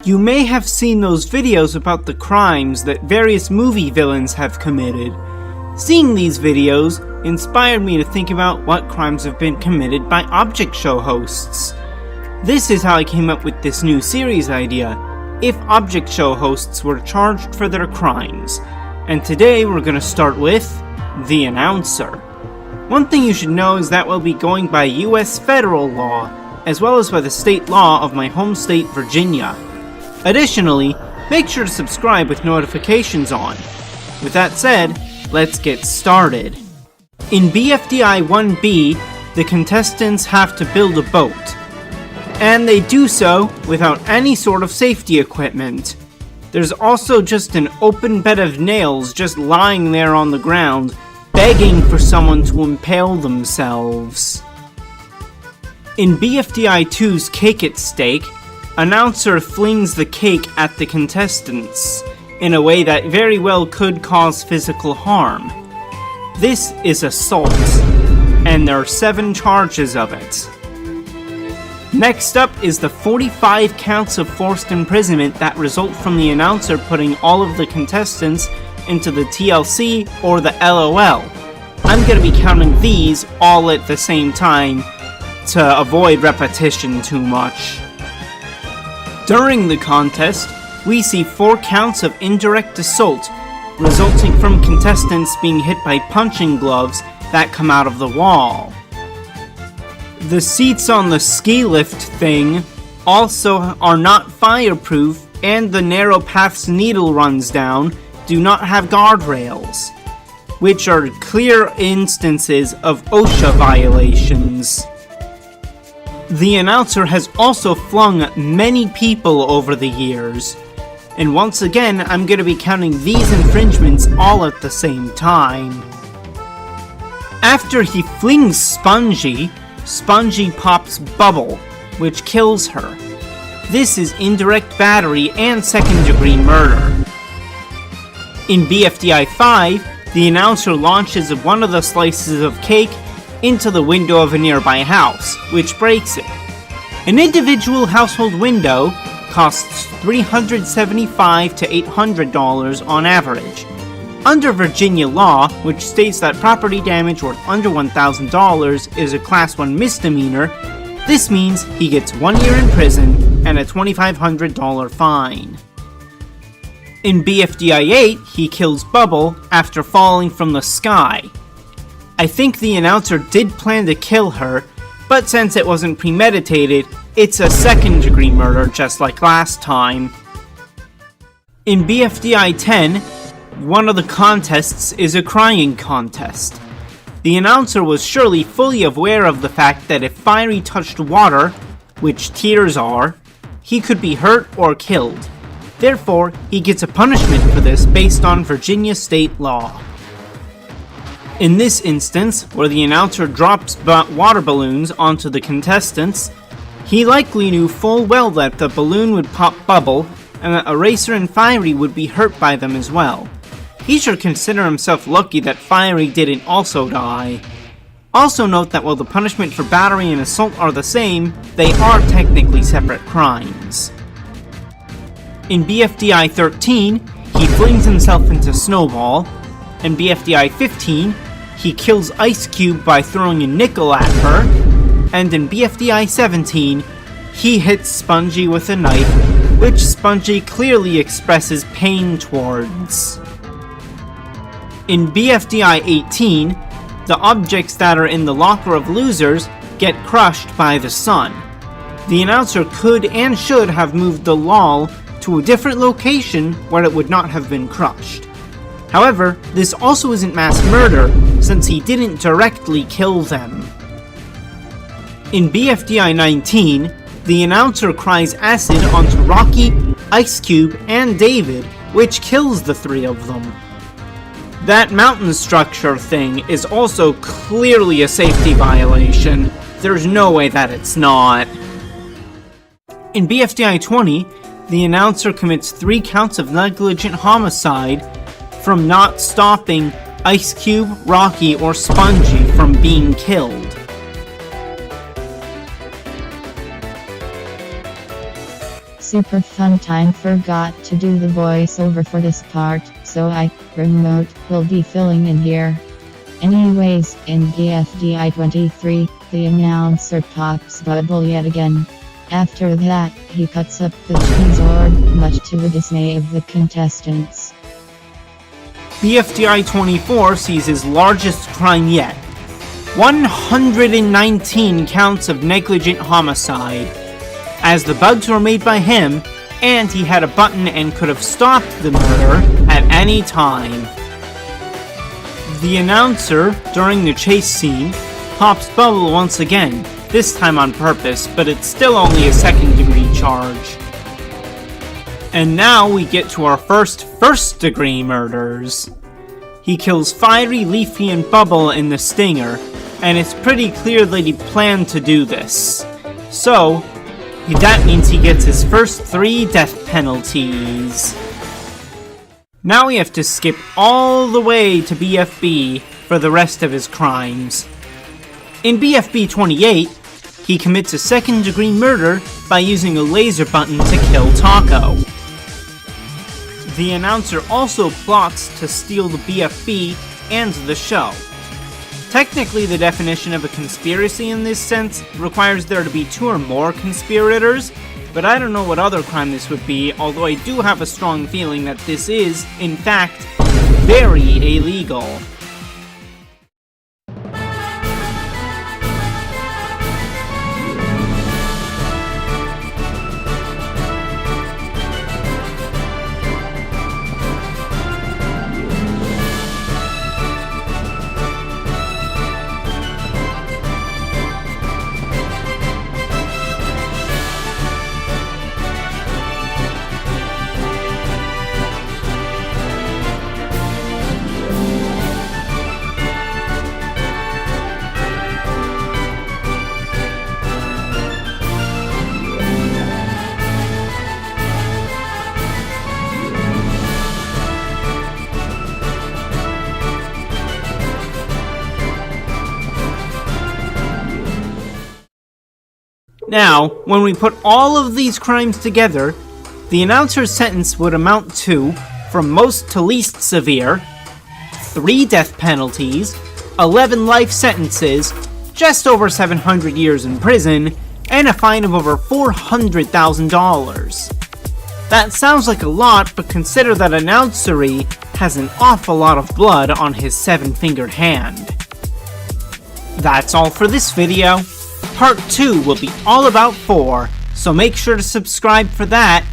You may have seen those videos about the crimes that various movie villains have committed. Seeing these videos inspired me to think about what crimes have been committed by object show hosts. This is how I came up with this new series idea, if object show hosts were charged for their crimes. And today we're going to start with the announcer. One thing you should know is that we'll be going by US federal law, as well as by the state law of my home state, Virginia. Additionally, make sure to subscribe with notifications on. With that said, let's get started. In BFDI 1B, the contestants have to build a boat. And they do so without any sort of safety equipment. There's also just an open bed of nails just lying there on the ground, begging for someone to impale themselves. In BFDI 2's Cake It Steak, announcer flings the cake at the contestants in a way that very well could cause physical harm. This is assault, and there are 7 charges of it. Next up is the 45 counts of forced imprisonment that result from the announcer putting all of the contestants into the TLC or the LOL. I'm going to be counting these all at the same time to avoid repetition too much. During the contest, we see 4 counts of indirect assault, resulting from contestants being hit by punching gloves that come out of the wall. The seats on the ski lift thing also are not fireproof, and the narrow paths Needle runs down do not have guardrails, which are clear instances of OSHA violations. The announcer has also flung many people over the years, and once again I'm going to be counting these infringements all at the same time. After he flings Spongy, Spongy pops Bubble, which kills her. This is indirect battery and second-degree murder. In BFDI 5, the announcer launches one of the slices of cake into the window of a nearby house, which breaks it. An individual household window costs $375 to $800 on average. Under Virginia law, which states that property damage worth under $1,000 is a Class 1 misdemeanor, this means he gets 1 year in prison and a $2,500 fine. In BFDI 8, he kills Bubble after falling from the sky. I think the announcer did plan to kill her, but since it wasn't premeditated, it's a second-degree murder just like last time. In BFDI 10, one of the contests is a crying contest. The announcer was surely fully aware of the fact that if Fiery touched water, which tears are, he could be hurt or killed. Therefore, he gets a punishment for this based on Virginia state law. In this instance, where the announcer drops water balloons onto the contestants, he likely knew full well that the balloon would pop Bubble, and that Eraser and Fiery would be hurt by them as well. He should consider himself lucky that Fiery didn't also die. Also note that while the punishment for battery and assault are the same, they are technically separate crimes. In BFDI 13, he flings himself into Snowball. In BFDI 15, he kills Ice Cube by throwing a nickel at her. And in BFDI 17, he hits Spongy with a knife, which Spongy clearly expresses pain towards. In BFDI 18, the objects that are in the locker of losers get crushed by the sun. The announcer could and should have moved the LOL to a different location where it would not have been crushed. However, this also isn't mass murder, since he didn't directly kill them. In BFDI 19, the announcer cries acid onto Rocky, Ice Cube, and David, which kills the 3 of them. That mountain structure thing is also clearly a safety violation. There's no way that it's not. In BFDI 20, the announcer commits 3 counts of negligent homicide from not stopping Ice Cube, Rocky, or Spongy from being killed. Super fun time. Forgot to do the voiceover for this part, so I, remote, will be filling in here. Anyways, in BFDI 23, the announcer pops bubble yet again. After that, he cuts up the cheese orb, much to the dismay of the contestants. BFDI 24 sees his largest crime yet. 119 counts of negligent homicide. As the bugs were made by him, and he had a button and could have stopped the murder at any time. The announcer, during the chase scene, pops bubble once again, this time on purpose, but it's still only a second-degree charge. And now we get to our first-degree murders. He kills Fiery, Leafy, and Bubble in the stinger, and it's pretty clear that he planned to do this. So, that means he gets his first 3 death penalties. Now we have to skip all the way to BFB for the rest of his crimes. In BFB 28, he commits a second-degree murder by using a laser button to kill Taco. The announcer also plots to steal the BFB and the show. Technically, the definition of a conspiracy in this sense requires there to be 2 or more conspirators, but I don't know what other crime this would be, although I do have a strong feeling that this is, in fact, very illegal. Now, when we put all of these crimes together, the announcer's sentence would amount to, from most to least severe, 3 death penalties, 11 life sentences, just over 700 years in prison, and a fine of over $400,000. That sounds like a lot, but consider that Announcery has an awful lot of blood on his 7-fingered hand. That's all for this video. Part 2 will be all about 4, so make sure to subscribe for that.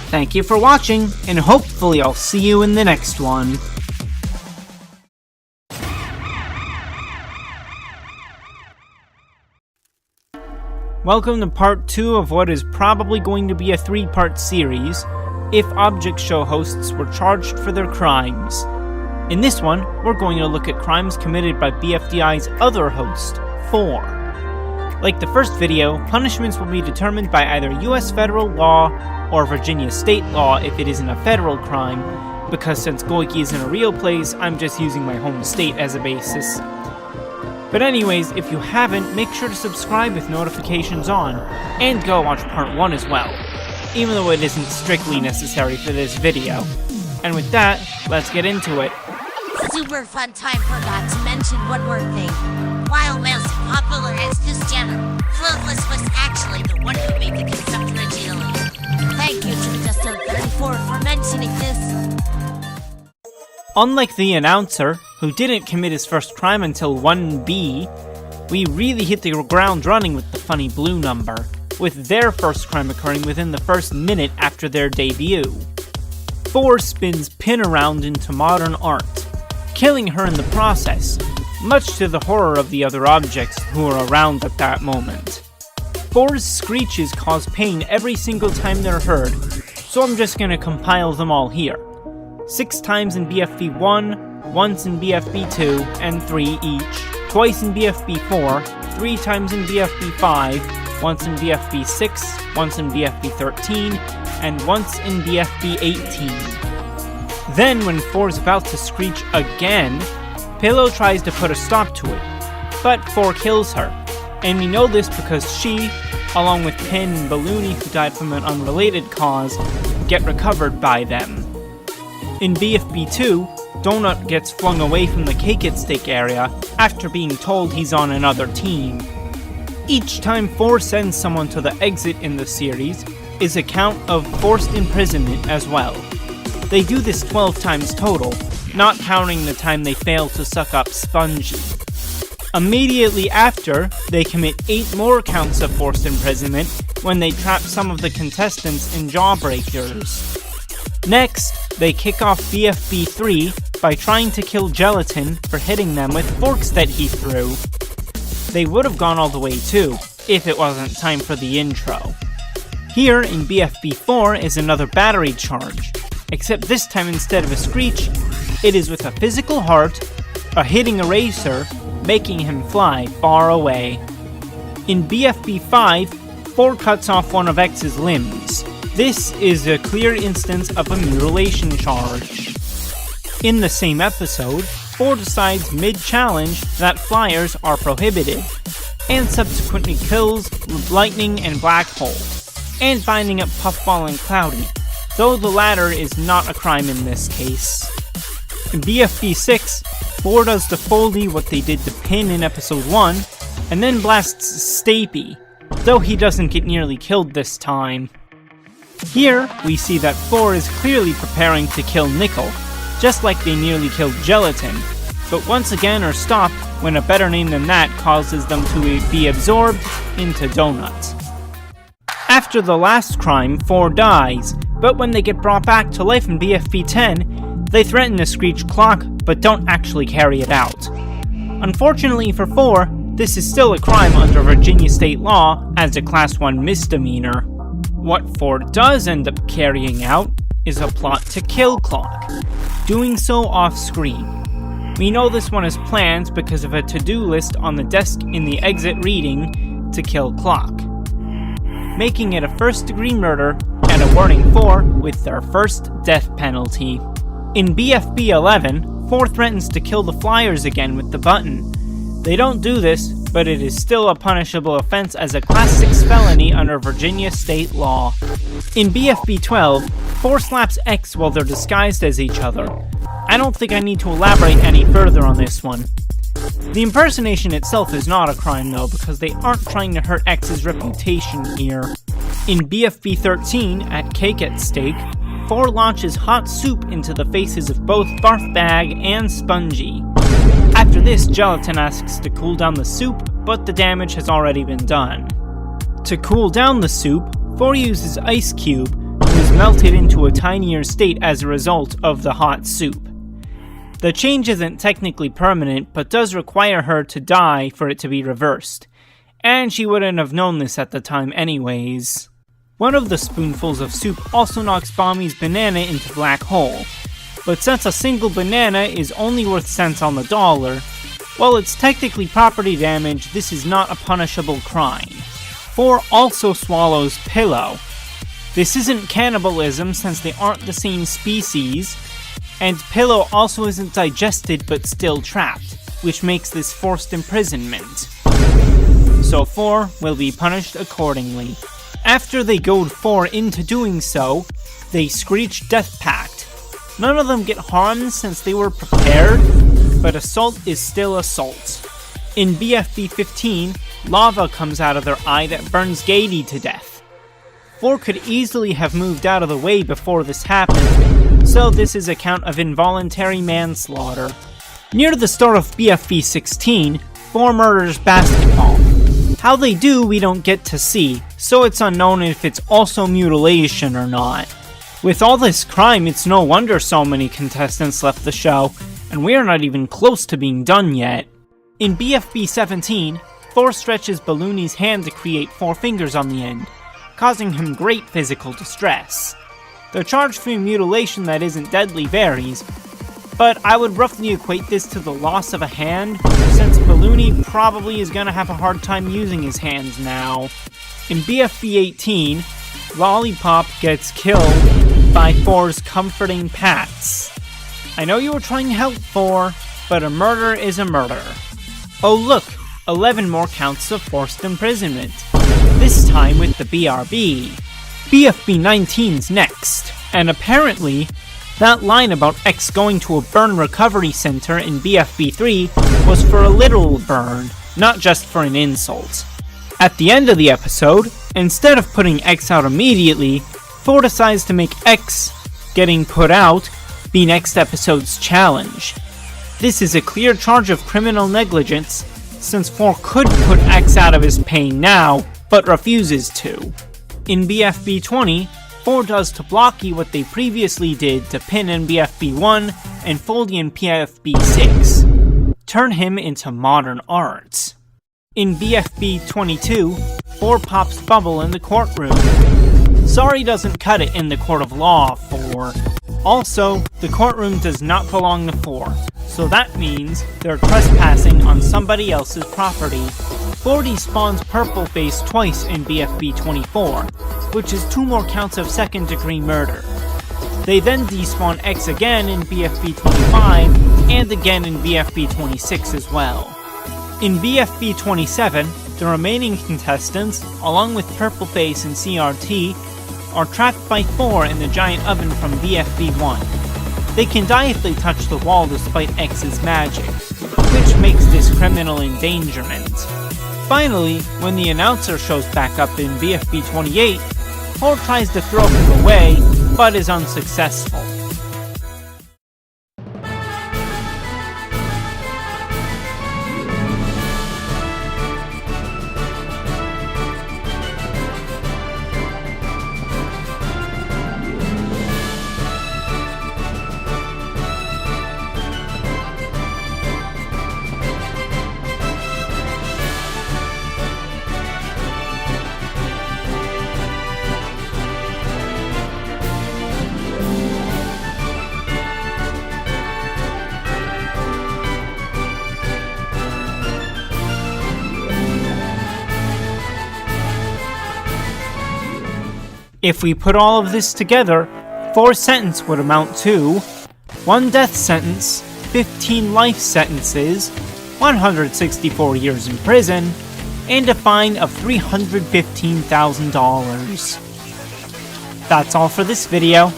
Thank you for watching, and hopefully I'll see you in the next one. Welcome to part 2 of what is probably going to be a 3-part series, if object show hosts were charged for their crimes. In this one, we're going to look at crimes committed by BFDI's other host, 4. Like the first video, punishments will be determined by either US federal law or Virginia state law if it isn't a federal crime, because since Goiki isn't a real place, I'm just using my home state as a basis. But anyways, if you haven't, make sure to subscribe with notifications on, and go watch part 1 as well, even though it isn't strictly necessary for this video. And with that, let's get into it. Super fun time, forgot to mention one more thing. While most popular as Cristiano, Flawless was actually the one who made the concept originally. Thank you to Justin 34 for mentioning this. Unlike the announcer, who didn't commit his first crime until 1B, we really hit the ground running with the funny blue number, with their first crime occurring within the first minute after their debut. 4 spins Pin around into modern art, killing her in the process, much to the horror of the other objects who were around at that moment. 4's screeches cause pain every single time they're heard, so I'm just gonna compile them all here. 6 times in BFB 1, once in BFB 2, and 3 each, twice in BFB 4, 3 times in BFB 5, once in BFB 6, once in BFB 13, and once in BFB 18. Then, when 4's about to screech again, Pillow tries to put a stop to it, but 4 kills her, and we know this because she, along with Pin and Balloony, who died from an unrelated cause, get recovered by them. In BFB 2, Donut gets flung away from the Cake It Steak area after being told he's on another team. Each time 4 sends someone to the exit in the series is a count of forced imprisonment as well. They do this 12 times total, not counting the time they fail to suck up Spongy. Immediately after, they commit 8 more counts of forced imprisonment when they trap some of the contestants in Jawbreakers. Next, they kick off BFB 3 by trying to kill Gelatin for hitting them with forks that he threw. They would have gone all the way too, if it wasn't time for the intro. Here in BFB 4 is another battery charge, except this time instead of a screech, it is with a physical heart, a hitting eraser, making him fly far away. In BFB 5, 4 cuts off one of X's limbs. This is a clear instance of a mutilation charge. In the same episode, 4 decides mid-challenge that flyers are prohibited, and subsequently kills Lightning and Black Hole, and binding up Puffball and Cloudy, though the latter is not a crime in this case. In BFB 6, 4 does to Foldy what they did to Pin in episode 1, and then blasts Stapy, though he doesn't get nearly killed this time. Here, we see that 4 is clearly preparing to kill Nickel, just like they nearly killed Gelatin, but once again are stopped when a better name than that causes them to be absorbed into Donut. After the last crime, 4 dies, but when they get brought back to life in BFB 10, they threaten to screech clock, but don't actually carry it out. Unfortunately for 4, this is still a crime under Virginia state law as a Class 1 misdemeanor. What 4 does end up carrying out is a plot to kill Clock, doing so off-screen. We know this one is planned because of a to-do list on the desk in the exit reading to kill Clock, making it a first-degree murder and a warning 4 with their first death penalty. In BFB 11, 4 threatens to kill the Flyers again with the button. They don't do this, but it is still a punishable offense as a Class 6 felony under Virginia state law. In BFB 12, 4 slaps X while they're disguised as each other. I don't think I need to elaborate any further on this one. The impersonation itself is not a crime though, because they aren't trying to hurt X's reputation here. In BFB 13, at Cake It Steak, 4 launches hot soup into the faces of both Barfbag and Spongy. After this, Gelatin asks to cool down the soup, but the damage has already been done. To cool down the soup, 4 uses Ice Cube, who is melted into a tinier state as a result of the hot soup. The change isn't technically permanent, but does require her to die for it to be reversed, and she wouldn't have known this at the time anyways. One of the spoonfuls of soup also knocks Bommy's banana into Black Hole, but since a single banana is only worth cents on the dollar, while it's technically property damage, this is not a punishable crime. 4 also swallows Pillow. This isn't cannibalism since they aren't the same species, and Pillow also isn't digested but still trapped, which makes this forced imprisonment. So 4 will be punished accordingly. After they goad 4 into doing so, they screech Death Pact. None of them get harmed since they were prepared, but assault is still assault. In BFB 15, lava comes out of their eye that burns Gady to death. 4 could easily have moved out of the way before this happened, so this is a count of involuntary manslaughter. Near the start of BFB 16, 4 murders Basketball. How they do we don't get to see, so it's unknown if it's also mutilation or not. With all this crime, it's no wonder so many contestants left the show, and we are not even close to being done yet. In BFB 17, 4 stretches Balloony's hand to create 4 fingers on the end, causing him great physical distress. The charge for mutilation that isn't deadly varies, but I would roughly equate this to the loss of a hand, since Balloony probably is gonna have a hard time using his hands now. In BFB 18, Lollipop gets killed by 4's comforting pats. I know you were trying to help 4, but a murder is a murder. Oh look, 11 more counts of forced imprisonment. this time with the BRB. BFB 19's next, and apparently, that line about X going to a burn recovery center in BFB 3 was for a literal burn, not just for an insult. At the end of the episode, instead of putting X out immediately, 4 decides to make X getting put out be next episode's challenge. This is a clear charge of criminal negligence, since 4 could put X out of his pain now, but refuses to. In BFB 20, 4 does to Blocky what they previously did to Pin in BFB 1 and Foldy in BFB 6. Turn him into modern art. In BFB 22, 4 pops Bubble in the courtroom. Sorry doesn't cut it in the court of law, 4. Also, the courtroom does not belong to 4, so that means they're trespassing on somebody else's property. 4 despawns Purple Face twice in BFB 24, which is 2 more counts of second-degree murder. They then despawn X again in BFB 25, and again in BFB 26 as well. In BFB 27, the remaining contestants, along with Purple Face and CRT, are trapped by 4 in the giant oven from BFB 1. They can die if they touch the wall despite X's magic, which makes this criminal endangerment. Finally, when the announcer shows back up in BFB 28, 4 tries to throw him away, but is unsuccessful. If we put all of this together, 4 sentences would amount to 1 death sentence, 15 life sentences, 164 years in prison, and a fine of $315,000. That's all for this video.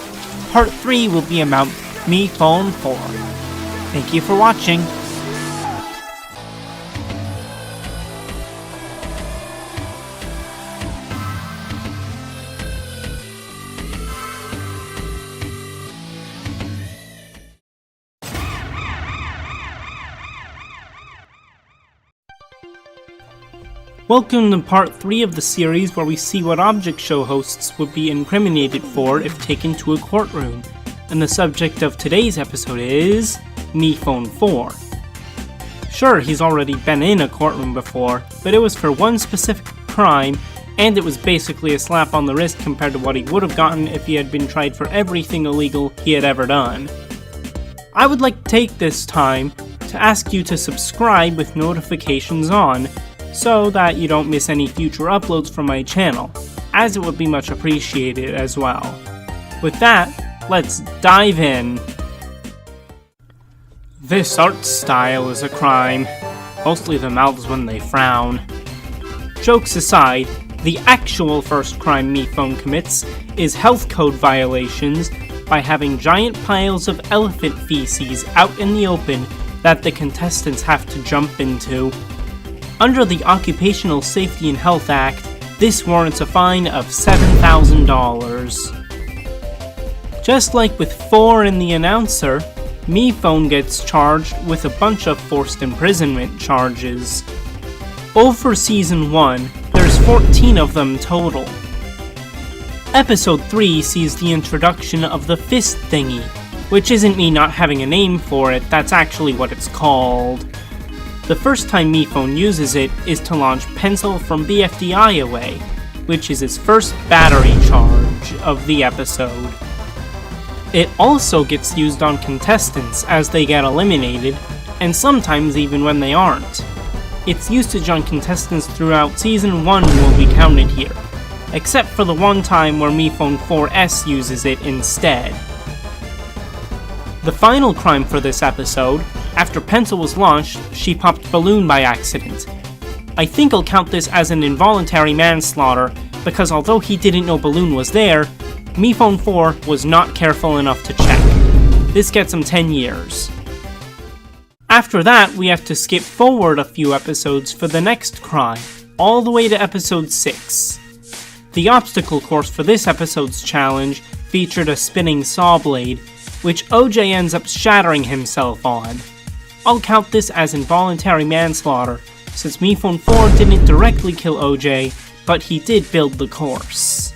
Part 3 will be about MePhone 4. Thank you for watching. Welcome to part 3 of the series where we see what object show hosts would be incriminated for if taken to a courtroom, and the subject of today's episode is MePhone 4. Sure, he's already been in a courtroom before, but it was for one specific crime, and it was basically a slap on the wrist compared to what he would have gotten if he had been tried for everything illegal he had ever done. I would like to take this time to ask you to subscribe with notifications on, so that you don't miss any future uploads from my channel, as it would be much appreciated as well. With that, let's dive in. This art style is a crime, mostly the mouths when they frown. Jokes aside, the actual first crime MePhone commits is health code violations by having giant piles of elephant feces out in the open that the contestants have to jump into. Under the Occupational Safety and Health Act, this warrants a fine of $7,000. Just like with 4 in the announcer, MePhone gets charged with a bunch of forced imprisonment charges. Over Season 1, there's 14 of them total. Episode 3 sees the introduction of the fist thingy, which isn't me not having a name for it, that's actually what it's called. The first time MePhone uses it is to launch Pencil from BFDI away, which is his first battery charge of the episode. It also gets used on contestants as they get eliminated, and sometimes even when they aren't. Its usage on contestants throughout Season 1 will be counted here, except for the one time where MePhone 4S uses it instead. The final crime for this episode, after Pencil was launched, she popped Balloon by accident. I think I'll count this as an involuntary manslaughter, because although he didn't know Balloon was there, MePhone 4 was not careful enough to check. This gets him 10 years. After that, we have to skip forward a few episodes for the next crime, all the way to episode 6. The obstacle course for this episode's challenge featured a spinning saw blade, which OJ ends up shattering himself on. I'll count this as involuntary manslaughter, since MePhone 4 didn't directly kill OJ, but he did build the course.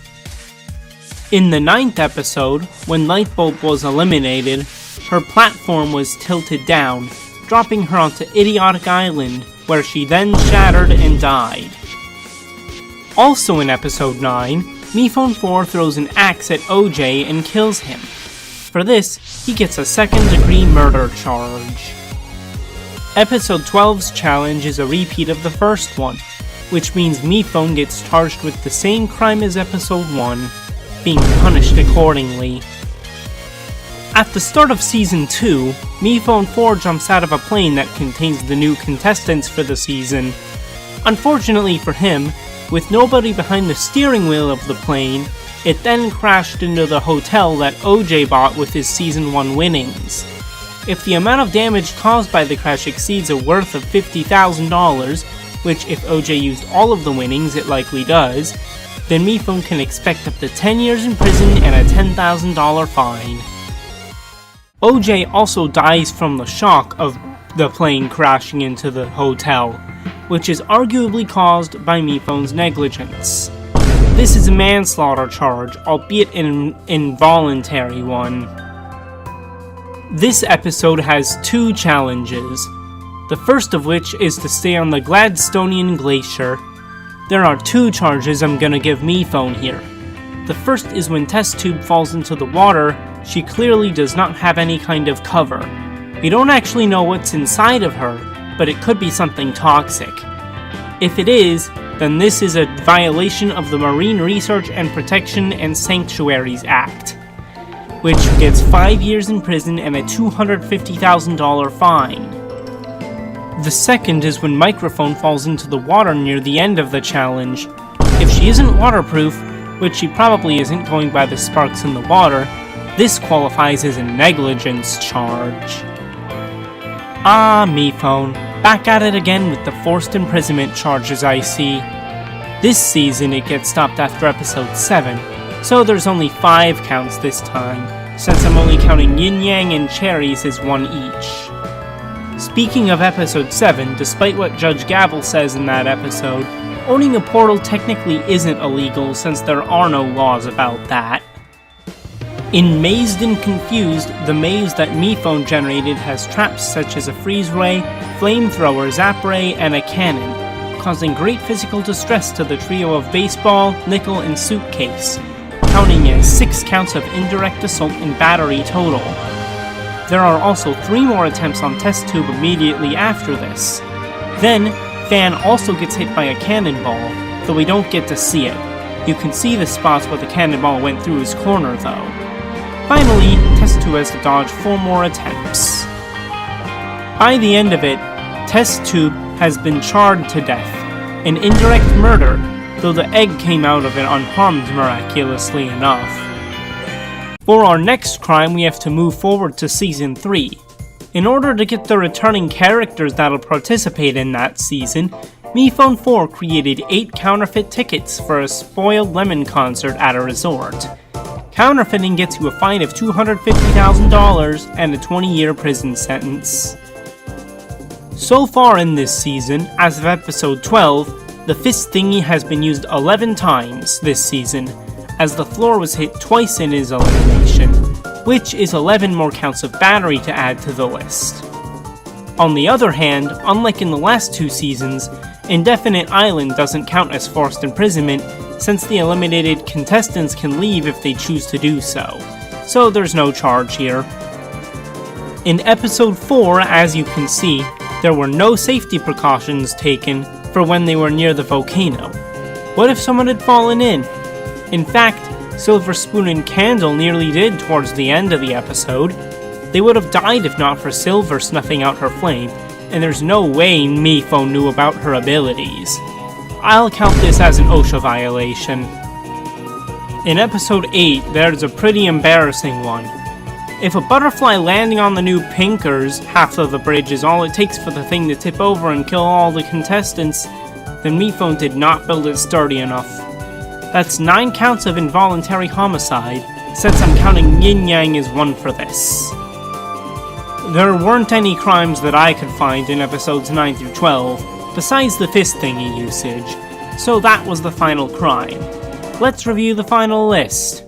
In the 9th episode, when Lightbulb was eliminated, her platform was tilted down, dropping her onto Idiotic Island, where she then shattered and died. Also in episode 9, MePhone 4 throws an axe at OJ and kills him. For this, he gets a second-degree murder charge. Episode 12's challenge is a repeat of the first one, which means MePhone gets charged with the same crime as episode 1, being punished accordingly. At the start of season 2, MePhone 4 jumps out of a plane that contains the new contestants for the season. Unfortunately for him, with nobody behind the steering wheel of the plane, it then crashed into the hotel that OJ bought with his season 1 winnings. If the amount of damage caused by the crash exceeds a worth of $50,000, which if OJ used all of the winnings it likely does, then MePhone can expect up to 10 years in prison and a $10,000 fine. OJ also dies from the shock of the plane crashing into the hotel, which is arguably caused by MePhone's negligence. This is a manslaughter charge, albeit an involuntary one. This episode has 2 challenges, the first of which is to stay on the Gladstonian Glacier. There are 2 charges I'm gonna give MePhone here. The first is when Test Tube falls into the water, she clearly does not have any kind of cover. We don't actually know what's inside of her, but it could be something toxic. If it is, then this is a violation of the Marine Research and Protection and Sanctuaries Act, which gets 5 years in prison and a $250,000 fine. The second is when Microphone falls into the water near the end of the challenge. If she isn't waterproof, which she probably isn't going by the sparks in the water, this qualifies as a negligence charge. Ah, MePhone, back at it again with the forced imprisonment charges I see. This season it gets stopped after episode 7, so there's only 5 counts this time, since I'm only counting Yin Yang and Cherries as 1 each. Speaking of episode 7, despite what Judge Gavel says in that episode, owning a portal technically isn't illegal since there are no laws about that. In Mazed and Confused, the maze that MePhone generated has traps such as a freeze ray, flamethrower, zap ray, and a cannon, causing great physical distress to the trio of Baseball, Nickel, and Suitcase, counting as 6 counts of indirect assault and battery total. There are also 3 more attempts on Test Tube immediately after this. Then, Fan also gets hit by a cannonball, though we don't get to see it. You can see the spots where the cannonball went through his corner though. Finally, Test Tube has to dodge 4 more attempts. By the end of it, Test Tube has been charred to death, an indirect murder, though the egg came out of it unharmed miraculously enough. For our next crime, we have to move forward to Season 3. In order to get the returning characters that'll participate in that season, MePhone 4 created 8 counterfeit tickets for a Spoiled Lemon concert at a resort. Counterfeiting gets you a fine of $250,000 and a 20-year prison sentence. So far in this season, as of episode 12, the fist thingy has been used 11 times this season, as the floor was hit twice in his elimination, which is 11 more counts of battery to add to the list. On the other hand, unlike in the last 2 seasons, Indefinite Island doesn't count as forced imprisonment since the eliminated contestants can leave if they choose to do so there's no charge here. In episode 4, as you can see, there were no safety precautions taken for when they were near the volcano. What if someone had fallen in? In fact, Silver Spoon and Candle nearly did towards the end of the episode. They would have died if not for Silver snuffing out her flame, and there's no way MePhone knew about her abilities. I'll count this as an OSHA violation. In episode 8, there's a pretty embarrassing one. If a butterfly landing on the new Pinkers, half of the bridge, is all it takes for the thing to tip over and kill all the contestants, then MePhone did not build it sturdy enough. That's 9 counts of involuntary homicide, since I'm counting Yin Yang as 1 for this. There weren't any crimes that I could find in episodes 9 through 12, besides the fist thingy usage, so that was the final crime. Let's review the final list.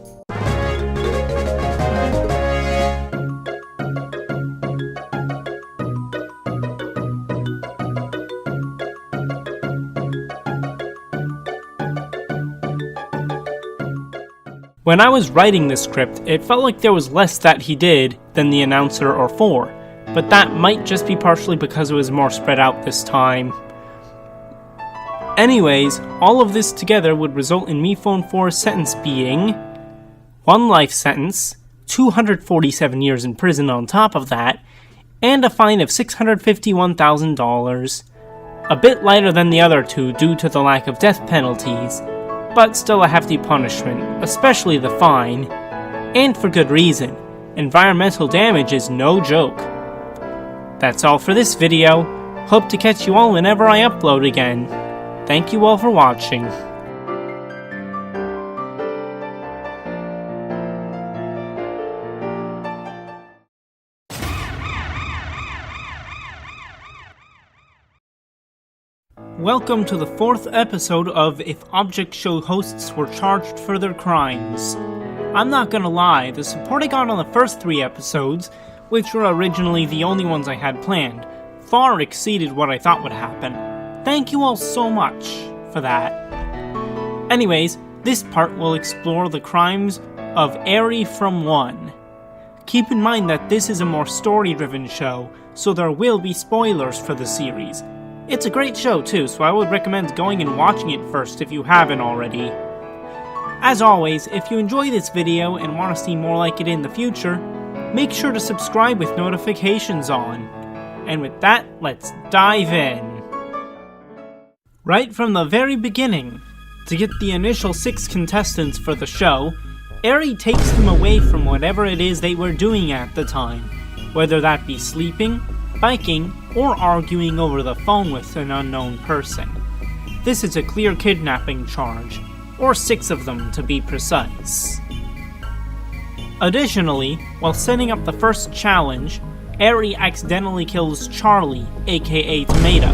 When I was writing this script, it felt like there was less that he did than the announcer or 4, but that might just be partially because it was more spread out this time. Anyways, all of this together would result in MePhone 4's sentence being 1 life sentence, 247 years in prison on top of that, and a fine of $651,000. A bit lighter than the other 2 due to the lack of death penalties, but still a hefty punishment, especially the fine, and for good reason. Environmental damage is no joke. That's all for this video. Hope to catch you all whenever I upload again. Thank you all for watching. Welcome to the 4th episode of If Object Show hosts were charged for their crimes. I'm not gonna lie, the support I got on the first 3 episodes, which were originally the only ones I had planned, far exceeded what I thought would happen. Thank you all so much for that. Anyways, this part will explore the crimes of Airy from 1. Keep in mind that this is a more story-driven show, so there will be spoilers for the series. It's a great show too, so I would recommend going and watching it first if you haven't already. As always, if you enjoy this video and want to see more like it in the future, make sure to subscribe with notifications on. And with that, let's dive in. Right from the very beginning, to get the initial 6 contestants for the show, Airy takes them away from whatever it is they were doing at the time, whether that be sleeping, biking, or arguing over the phone with an unknown person. This is a clear kidnapping charge, or 6 of them to be precise. Additionally, while setting up the first challenge, Airy accidentally kills Charlie, aka Tomato.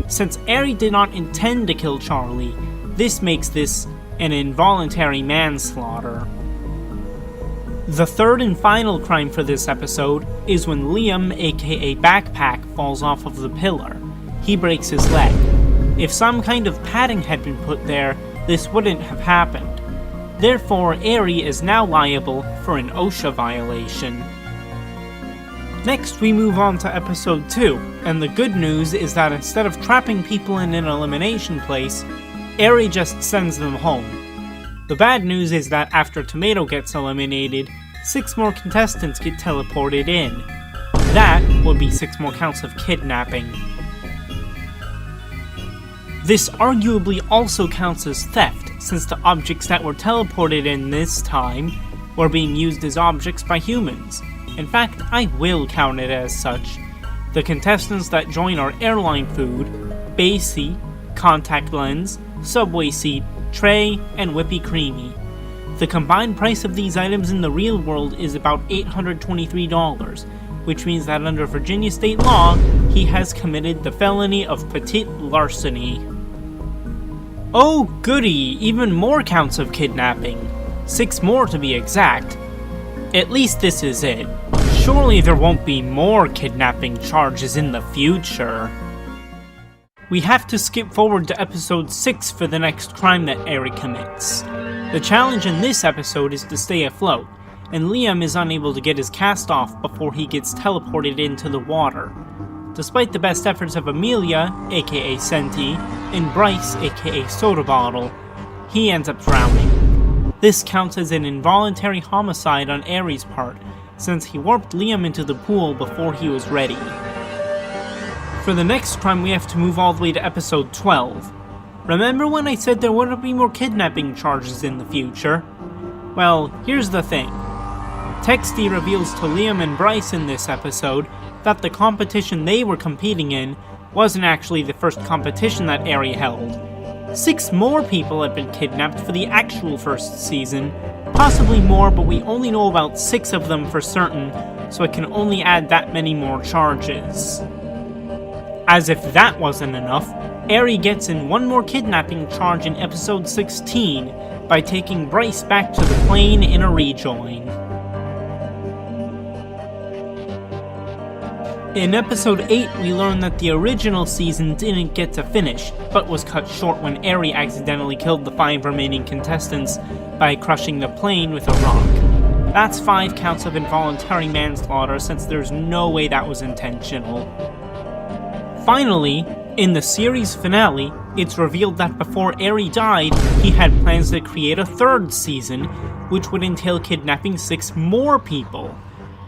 Since Airy did not intend to kill Charlie, this makes this an involuntary manslaughter. The 3rd and final crime for this episode is when Liam, aka Backpack, falls off of the pillar. He breaks his leg. If some kind of padding had been put there, this wouldn't have happened. Therefore, Airy is now liable for an OSHA violation. Next, we move on to episode 2, and the good news is that instead of trapping people in an elimination place, Airy just sends them home. The bad news is that after Tomato gets eliminated, 6 more contestants get teleported in. That would be 6 more counts of kidnapping. This arguably also counts as theft, since the objects that were teleported in this time were being used as objects by humans. In fact, I will count it as such. The contestants that join are airline food, Basie, contact lens, subway seat, tray, and Whippy Creamy. The combined price of these items in the real world is about $823, which means that under Virginia state law, he has committed the felony of petite larceny. Oh goody, even more counts of kidnapping. 6 more to be exact. At least this is it. Surely there won't be more kidnapping charges in the future. We have to skip forward to episode 6 for the next crime that Airy commits. The challenge in this episode is to stay afloat, and Liam is unable to get his cast off before he gets teleported into the water. Despite the best efforts of Amelia, aka Senti, and Bryce, aka Soda Bottle, he ends up drowning. This counts as an involuntary homicide on Airy's part, since he warped Liam into the pool before he was ready. For the next crime, we have to move all the way to episode 12. Remember when I said there wouldn't be more kidnapping charges in the future? Well, here's the thing. Texty reveals to Liam and Bryce in this episode that the competition they were competing in wasn't actually the first competition that Airy held. 6 more people had been kidnapped for the actual first season, possibly more, but we only know about 6 of them for certain, so it can only add that many more charges. As if that wasn't enough, Airy gets in one more kidnapping charge in episode 16 by taking Bryce back to the plane in a rejoin. In episode 8, we learn that the original season didn't get to finish, but was cut short when Airy accidentally killed the 5 remaining contestants by crushing the plane with a rock. That's 5 counts of involuntary manslaughter, since there's no way that was intentional. Finally, in the series finale, it's revealed that before Airy died, he had plans to create a 3rd season, which would entail kidnapping 6 more people.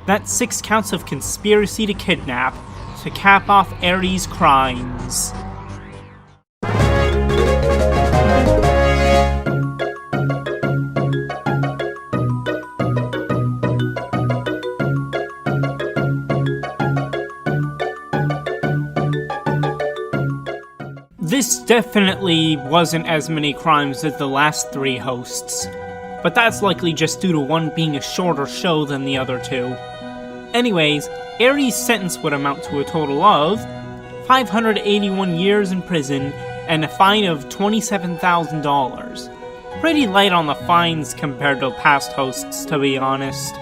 That's 6 counts of conspiracy to kidnap, to cap off Airy's crimes. This definitely wasn't as many crimes as the last 3 hosts, but that's likely just due to one being a shorter show than the other 2. Anyways, Airy's sentence would amount to a total of 581 years in prison and a fine of $27,000. Pretty light on the fines compared to past hosts, to be honest.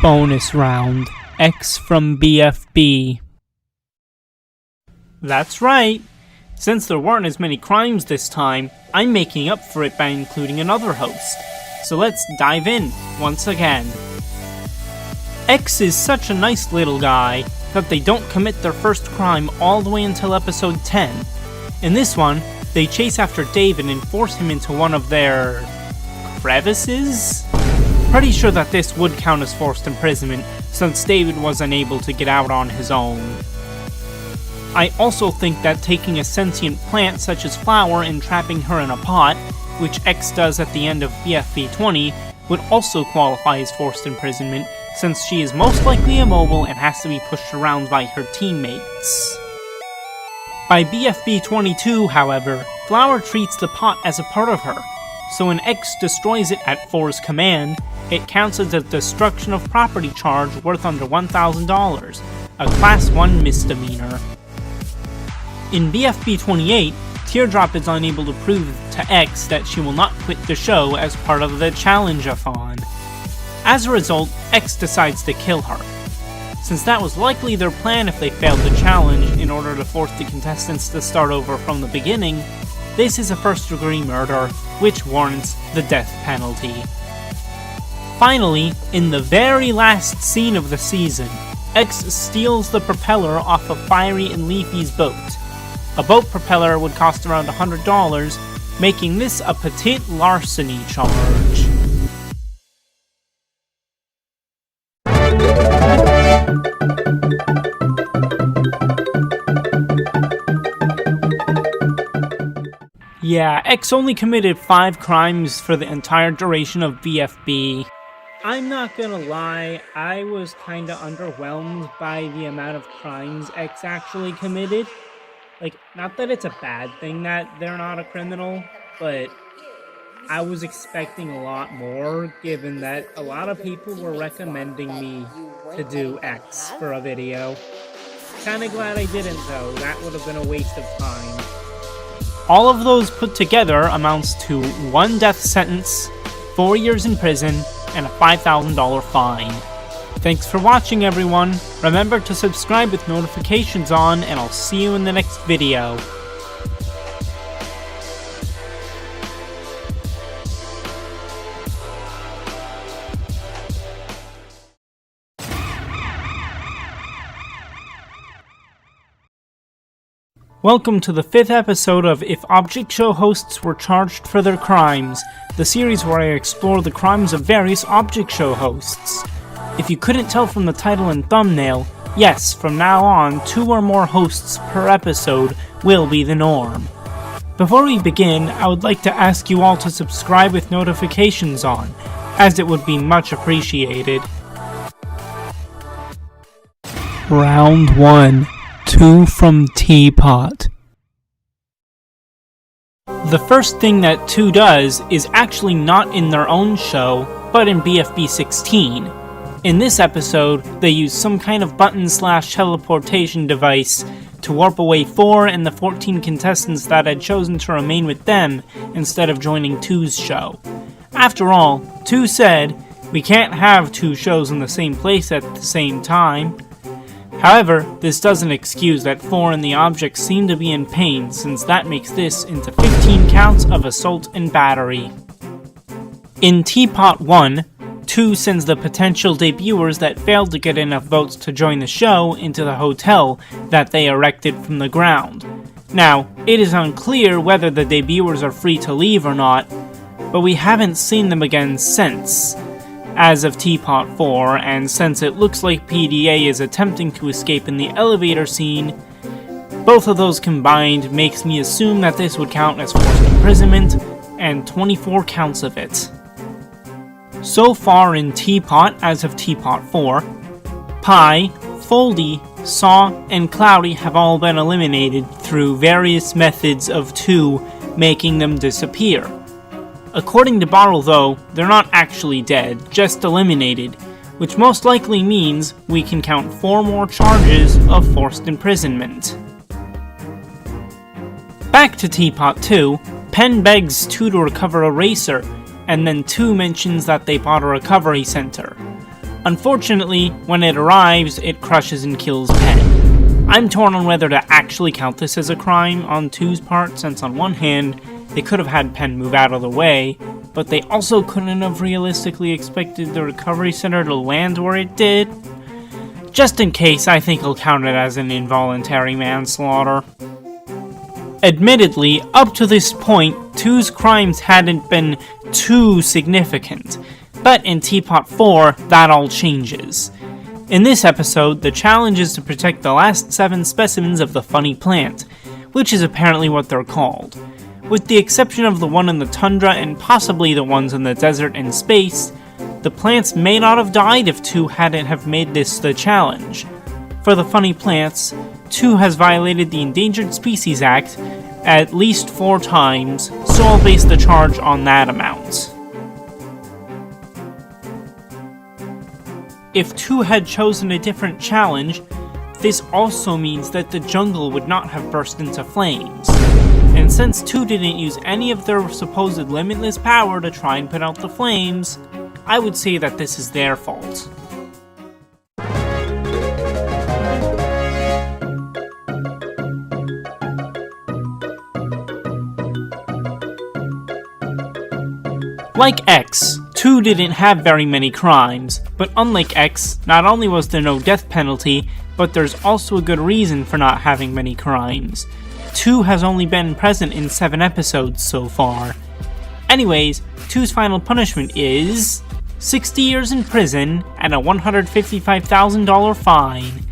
Bonus round. X from BFB. That's right. Since there weren't as many crimes this time, I'm making up for it by including another host. So let's dive in once again. X is such a nice little guy that they don't commit their first crime all the way until episode 10. In this one, they chase after David and force him into one of their crevices? Pretty sure that this would count as forced imprisonment, since David was unable to get out on his own. I also think that taking a sentient plant such as Flower and trapping her in a pot, which X does at the end of BFB 20, would also qualify as forced imprisonment, since she is most likely immobile and has to be pushed around by her teammates. By BFB 22, however, Flower treats the pot as a part of her, so when X destroys it at 4's command, it counts as a destruction of property charge worth under $1,000, a Class 1 misdemeanor. In BFB 28, Teardrop is unable to prove to X that she will not quit the show as part of the challenge-a-thon. As a result, X decides to kill her. Since that was likely their plan if they failed the challenge in order to force the contestants to start over from the beginning, this is a first-degree murder, which warrants the death penalty. Finally, in the very last scene of the season, X steals the propeller off of Fiery and Leafy's boat. A boat propeller would cost around $100, making this a petite larceny charge. Yeah, X only committed 5 crimes for the entire duration of BFB. I'm not gonna lie, I was kinda underwhelmed by the amount of crimes X actually committed. Like, not that it's a bad thing that they're not a criminal, but I was expecting a lot more, given that a lot of people were recommending me to do X for a video. Kinda glad I didn't though, that would have been a waste of time. All of those put together amounts to 1 death sentence, 4 years in prison, and a $5,000 fine. Thanks for watching, everyone. Remember to subscribe with notifications on, and I'll see you in the next video. Welcome to the 5th episode of If Object Show hosts were charged for their crimes, the series where I explore the crimes of various Object Show hosts. If you couldn't tell from the title and thumbnail, Yes, from now on, 2 or more hosts per episode will be the norm. Before we begin, I would like to ask you all to subscribe with notifications on, as it would be much appreciated. Round 1. 2 from Teapot. The first thing that 2 does is actually not in their own show, but in BFB 16. In this episode, they use some kind of button/teleportation device to warp away 4 and the 14 contestants that had chosen to remain with them instead of joining 2's show. After all, 2 said, "We can't have 2 shows in the same place at the same time." However, this doesn't excuse that 4 and the objects seem to be in pain, since that makes this into 15 counts of assault and battery. In Teapot 1, 2 sends the potential debuters that failed to get enough votes to join the show into the hotel that they erected from the ground. Now, it is unclear whether the debuters are free to leave or not, but we haven't seen them again since. As of Teapot 4, and since it looks like PDA is attempting to escape in the elevator scene, both of those combined makes me assume that this would count as forced imprisonment, and 24 counts of it. So far in Teapot, as of Teapot 4, Pie, Foldy, Saw, and Cloudy have all been eliminated through various methods of 2 making them disappear. According to Barrel though, they're not actually dead, just eliminated, which most likely means we can count 4 more charges of forced imprisonment. Back to Teapot 2, Penn begs 2 to recover a racer, and then 2 mentions that they bought a recovery center. Unfortunately, when it arrives, it crushes and kills Penn. I'm torn on whether to actually count this as a crime on 2's part, since on one hand, they could have had Penn move out of the way, but they also couldn't have realistically expected the recovery center to land where it did. Just in case, I think I'll count it as an involuntary manslaughter. Admittedly, up to this point, 2's crimes hadn't been too significant, but in Teapot 4, that all changes. In this episode, the challenge is to protect the last 7 specimens of the funny plant, which is apparently what they're called. With the exception of the one in the tundra and possibly the ones in the desert and space, the plants may not have died if 2 hadn't have made this the challenge. For the funny plants, 2 has violated the Endangered Species Act at least 4 times, so I'll base the charge on that amount. If 2 had chosen a different challenge, this also means that the jungle would not have burst into flames. And since 2 didn't use any of their supposed limitless power to try and put out the flames, I would say that this is their fault. Like X, 2 didn't have very many crimes, but unlike X, not only was there no death penalty, but there's also a good reason for not having many crimes. 2 has only been present in 7 episodes so far. Anyways, 2's final punishment is 60 years in prison and a $155,000 fine.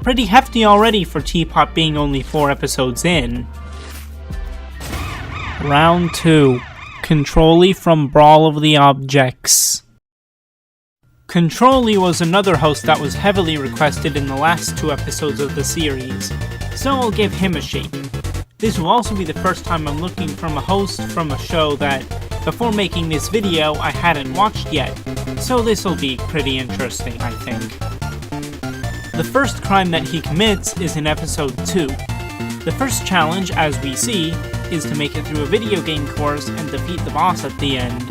Pretty hefty already for Teapot being only 4 episodes in. Round 2. Controlly from Brawl of the Objects. Controlly was another host that was heavily requested in the last 2 episodes of the series, so I'll give him a shake. This will also be the first time I'm looking from a host from a show that, before making this video, I hadn't watched yet, so this'll be pretty interesting, I think. The first crime that he commits is in episode 2. The first challenge, as we see, is to make it through a video game course and defeat the boss at the end.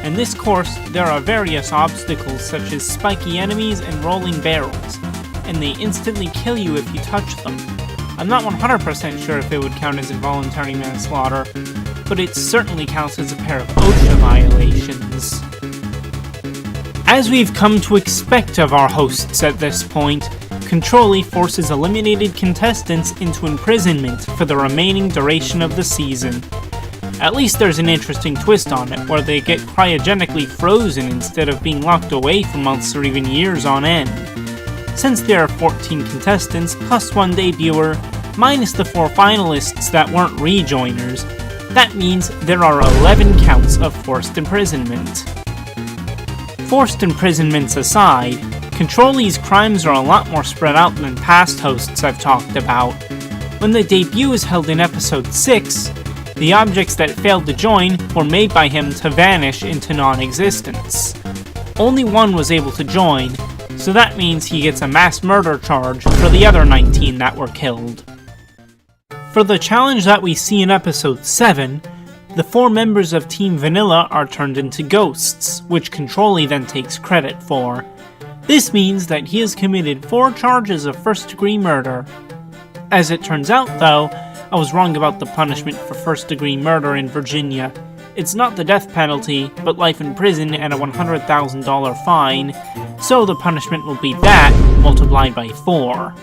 In this course, there are various obstacles such as spiky enemies and rolling barrels, and they instantly kill you if you touch them. I'm not 100% sure if it would count as involuntary manslaughter, but it certainly counts as a pair of OSHA violations. As we've come to expect of our hosts at this point, Controlly forces eliminated contestants into imprisonment for the remaining duration of the season. At least there's an interesting twist on it, where they get cryogenically frozen instead of being locked away for months or even years on end. since there are 14 contestants plus one debuter, minus the 4 finalists that weren't rejoiners, that means there are 11 counts of forced imprisonment. Forced imprisonments aside, Controllee's crimes are a lot more spread out than past hosts I've talked about. When the debut was held in episode 6, the objects that failed to join were made by him to vanish into non-existence. Only one was able to join, so that means he gets a mass murder charge for the other 19 that were killed. For the challenge that we see in episode 7, the 4 members of Team Vanilla are turned into ghosts, which Controllee then takes credit for. This means that he has committed 4 charges of first-degree murder. As it turns out, though, I was wrong about the punishment for first-degree murder in Virginia. It's not the death penalty, but life in prison and a $100,000 fine, so the punishment will be that multiplied by 4.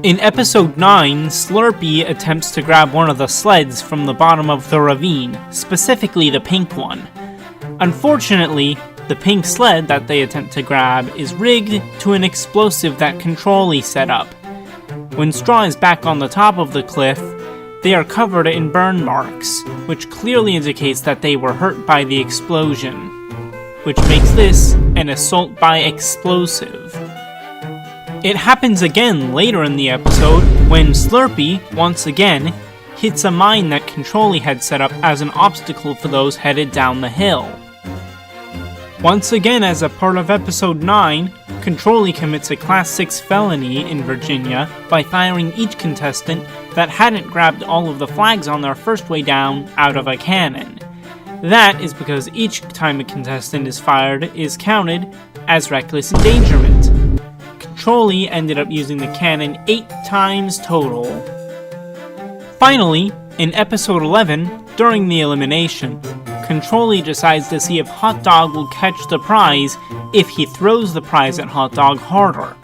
In episode 9, Slurpee attempts to grab one of the sleds from the bottom of the ravine, specifically the pink one. Unfortunately, the pink sled that they attempt to grab is rigged to an explosive that Controllee set up. When Straw is back on the top of the cliff, they are covered in burn marks, which clearly indicates that they were hurt by the explosion, which makes this an assault by explosive. It happens again later in the episode when Slurpee, once again, hits a mine that Controllee had set up as an obstacle for those headed down the hill. Once again, as a part of episode 9, Controllee commits a Class 6 felony in Virginia by firing each contestant that hadn't grabbed all of the flags on their first way down out of a cannon. That is because each time a contestant is fired is counted as reckless endangerment. Controllee ended up using the cannon 8 times total. Finally, in episode 11, during the elimination, Controllee decides to see if Hot Dog will catch the prize if he throws the prize at Hot Dog harder.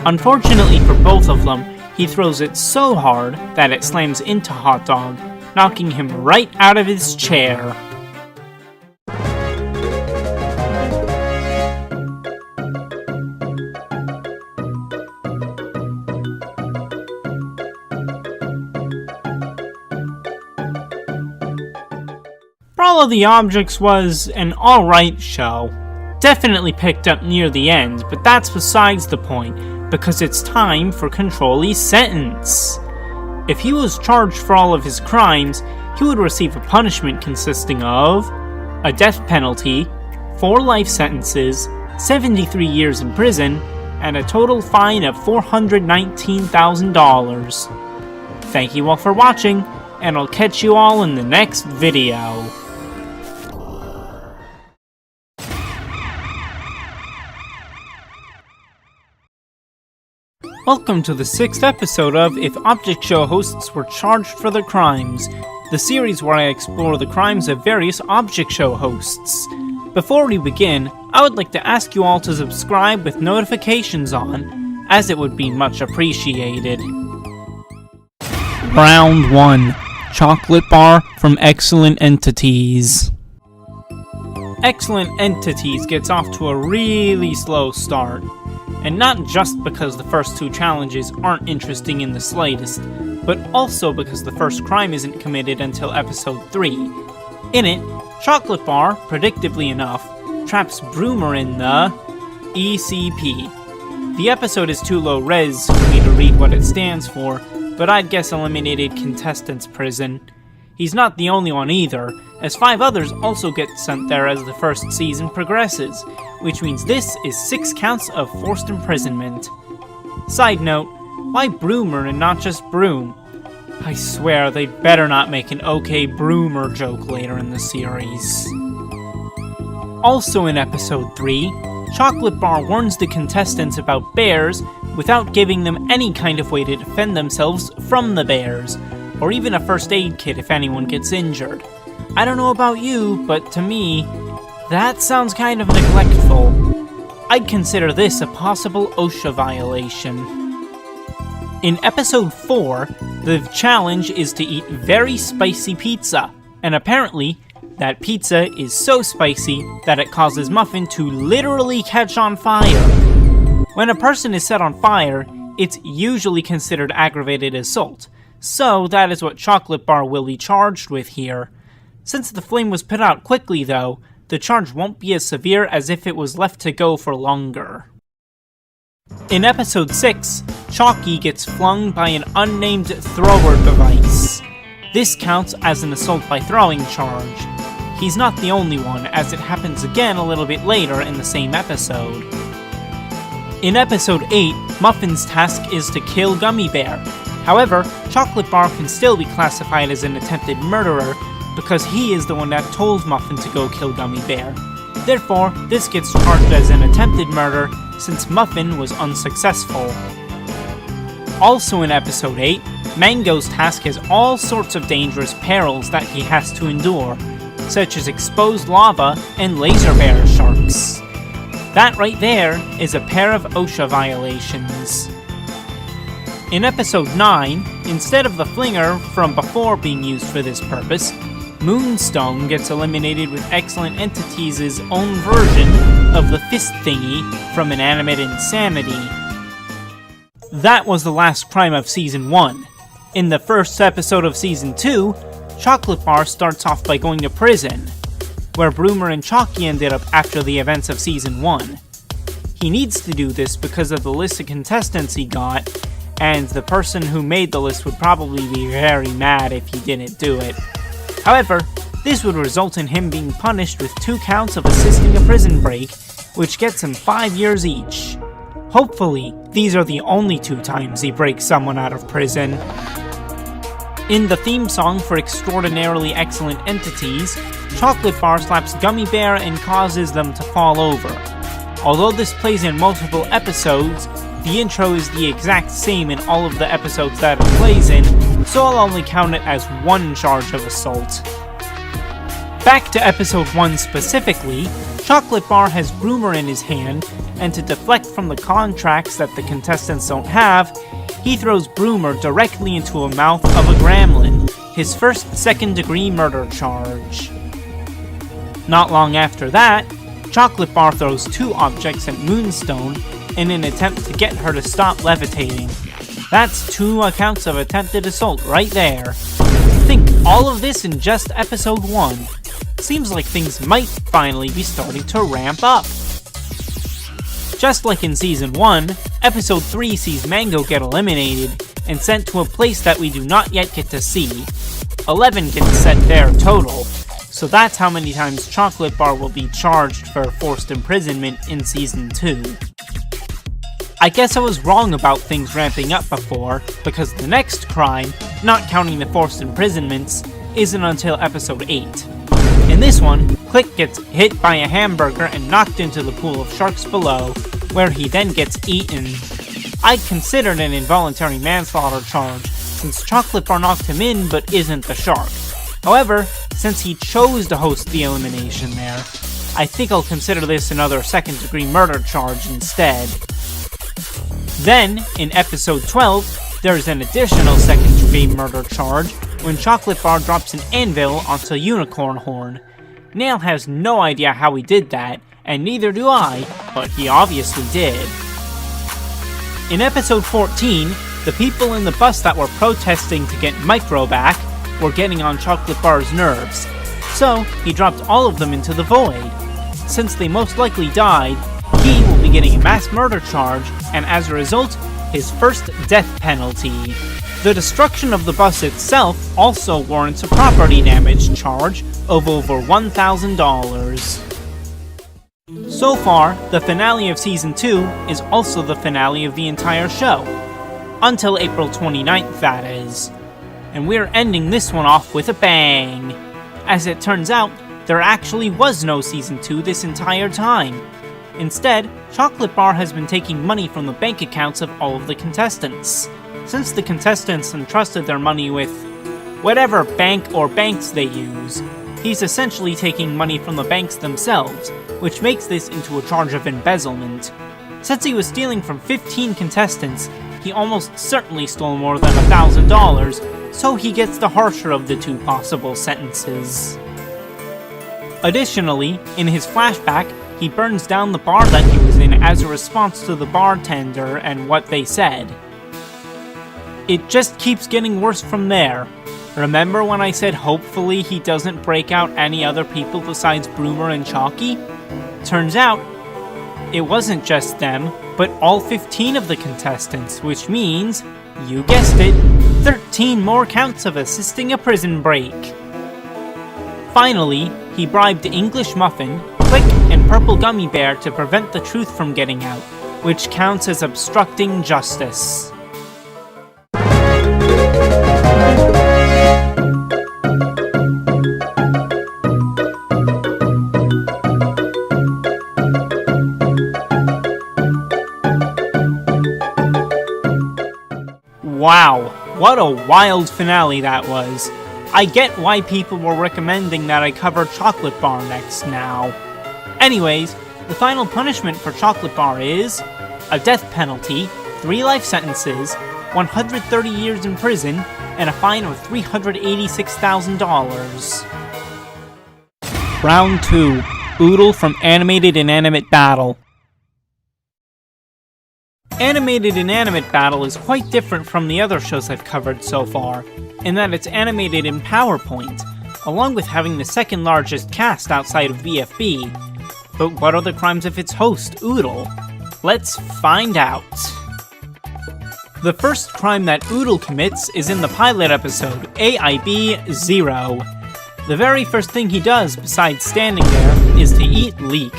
Unfortunately for both of them, he throws it so hard that it slams into Hot Dog, knocking him right out of his chair. Brawl of the Objects was an alright show. Definitely picked up near the end, but that's besides the point, because it's time for Controllee's sentence. If he was charged for all of his crimes, he would receive a punishment consisting of a death penalty, 4 life sentences, 73 years in prison, and a total fine of $419,000. Thank you all for watching, and I'll catch you all in the next video. Welcome to the 6th episode of If Object Show Hosts Were Charged for Their Crimes, the series where I explore the crimes of various Object Show hosts. Before we begin, I would like to ask you all to subscribe with notifications on, as it would be much appreciated. Round 1. Chocolate Bar from Excellent Entities. Excellent Entities gets off to a really slow start. And not just because the first 2 challenges aren't interesting in the slightest, but also because the first crime isn't committed until episode 3. In it, Chocolate Bar, predictably enough, traps Broomer in the ECP. The episode is too low res for me to read what it stands for, but I'd guess Eliminated Contestants Prison. He's not the only one either, as 5 others also get sent there as the first season progresses, which means this is 6 counts of forced imprisonment. Side note, why Broomer and not just Broom? I swear they'd better not make an OK Broomer joke later in the series. Also in episode 3, Chocolate Bar warns the contestants about bears without giving them any kind of way to defend themselves from the bears, or even a first aid kit if anyone gets injured. I don't know about you, but to me, that sounds kind of neglectful. I'd consider this a possible OSHA violation. In episode 4, the challenge is to eat very spicy pizza, and apparently, that pizza is so spicy that it causes Muffin to literally catch on fire. When a person is set on fire, it's usually considered aggravated assault, so that is what Chocolate Bar will be charged with here. Since the flame was put out quickly though, the charge won't be as severe as if it was left to go for longer. In episode 6, Chalky gets flung by an unnamed thrower device. This counts as an assault by throwing charge. He's not the only one, as it happens again a little bit later in the same episode. In episode 8, Muffin's task is to kill Gummy Bear. However, Chocolate Bar can still be classified as an attempted murderer because he is the one that told Muffin to go kill Gummy Bear. Therefore, this gets charged as an attempted murder since Muffin was unsuccessful. Also in episode 8, Mango's task has all sorts of dangerous perils that he has to endure, such as exposed lava and laser bear sharks. That right there is a pair of OSHA violations. In episode 9, instead of the flinger from before being used for this purpose, Moonstone gets eliminated with Excellent Entities' own version of the fist thingy from Inanimate Insanity. That was the last crime of Season 1. In the first episode of Season 2, Chocolate Bar starts off by going to prison, where Broomer and Chalky ended up after the events of Season 1. He needs to do this because of the list of contestants he got, and the person who made the list would probably be very mad if he didn't do it. However, this would result in him being punished with 2 counts of assisting a prison break, which gets him 5 years each. Hopefully, these are the only 2 times he breaks someone out of prison. In the theme song for Extraordinarily Excellent Entities, Chocolate Bar slaps Gummy Bear and causes them to fall over. Although this plays in multiple episodes, the intro is the exact same in all of the episodes that it plays in, so I'll only count it as 1 charge of assault. Back to episode 1 specifically, Chocolate Bar has Broomer in his hand, and to deflect from the contracts that the contestants don't have, he throws Broomer directly into a mouth of a gremlin, his first second-degree murder charge. Not long after that, Chocolate Bar throws 2 objects at Moonstone in an attempt to get her to stop levitating. That's 2 accounts of attempted assault right there. Think all of this in just episode 1. Seems like things might finally be starting to ramp up. Just like in season 1, episode 3 sees Mango get eliminated and sent to a place that we do not yet get to see. 11 gets sent there total, so that's how many times Chocolate Bar will be charged for forced imprisonment in season 2. I guess I was wrong about things ramping up before, because the next crime, not counting the forced imprisonments, isn't until episode 8. In this one, Click gets hit by a hamburger and knocked into the pool of sharks below, where he then gets eaten. I'd consider it an involuntary manslaughter charge, since Chocolate Bar knocked him in but isn't the shark. However, since he chose to host the elimination there, I think I'll consider this another second-degree murder charge instead. Then, in episode 12, there's an additional second-degree murder charge when Chocolate Bar drops an anvil onto Unicorn Horn. Nail has no idea how he did that, and neither do I, but he obviously did. In episode 14, the people in the bus that were protesting to get Micro back were getting on Chocolate Bar's nerves, so he dropped all of them into the void. Since they most likely died, he will be getting a mass murder charge, and as a result, his first death penalty. The destruction of the bus itself also warrants a property damage charge of over $1,000. So far, the finale of Season 2 is also the finale of the entire show. Until April 29th, that is. And we're ending this one off with a bang. As it turns out, there actually was no Season 2 this entire time. Instead, Chocolate Bar has been taking money from the bank accounts of all of the contestants. Since the contestants entrusted their money with whatever bank or banks they use, he's essentially taking money from the banks themselves, which makes this into a charge of embezzlement. Since he was stealing from 15 contestants, he almost certainly stole more than $1,000, so he gets the harsher of the 2 possible sentences. Additionally, in his flashback, he burns down the bar that he was in as a response to the bartender and what they said. It just keeps getting worse from there. Remember when I said hopefully he doesn't break out any other people besides Broomer and Chalky? Turns out, it wasn't just them, but all 15 of the contestants, which means, you guessed it, 13 more counts of assisting a prison break. Finally, he bribed English Muffin, Click, and Purple Gummy Bear to prevent the truth from getting out, which counts as obstructing justice. Wow, what a wild finale that was. I get why people were recommending that I cover Chocolate Bar next now. Anyways, the final punishment for Chocolate Bar is a death penalty, 3 life sentences, 130 years in prison, and a fine of $386,000. Round 2. Oodle from Animated Inanimate Battle. Animated Inanimate Battle is quite different from the other shows I've covered so far, in that it's animated in PowerPoint, along with having the second largest cast outside of VFB. But what are the crimes of its host, Oodle? Let's find out. The first crime that Oodle commits is in the pilot episode, AIB-0. The very first thing he does, besides standing there, is to eat Leek,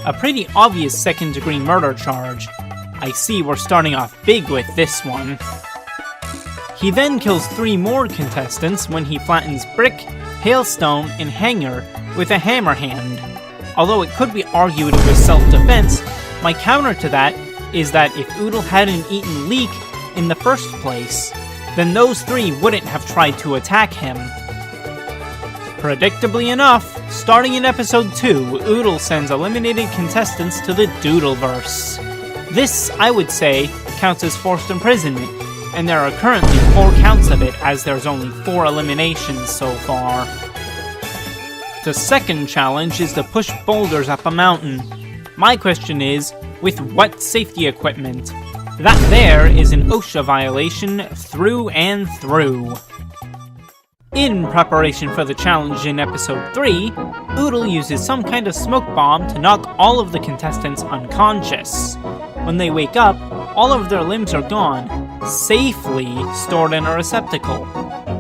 a pretty obvious second-degree murder charge. I see we're starting off big with this one. He then kills 3 more contestants when he flattens Brick, Hailstone, and Hanger with a hammer hand. Although it could be argued it was self-defense, my counter to that is that if Oodle hadn't eaten Leek in the first place, then those 3 wouldn't have tried to attack him. Predictably enough, starting in episode 2, Oodle sends eliminated contestants to the Doodleverse. This, I would say, counts as forced imprisonment, and there are currently 4 counts of it as there's only 4 eliminations so far. The second challenge is to push boulders up a mountain. My question is, with what safety equipment? That there is an OSHA violation through and through. In preparation for the challenge in episode 3, Oodle uses some kind of smoke bomb to knock all of the contestants unconscious. When they wake up, all of their limbs are gone, safely stored in a receptacle.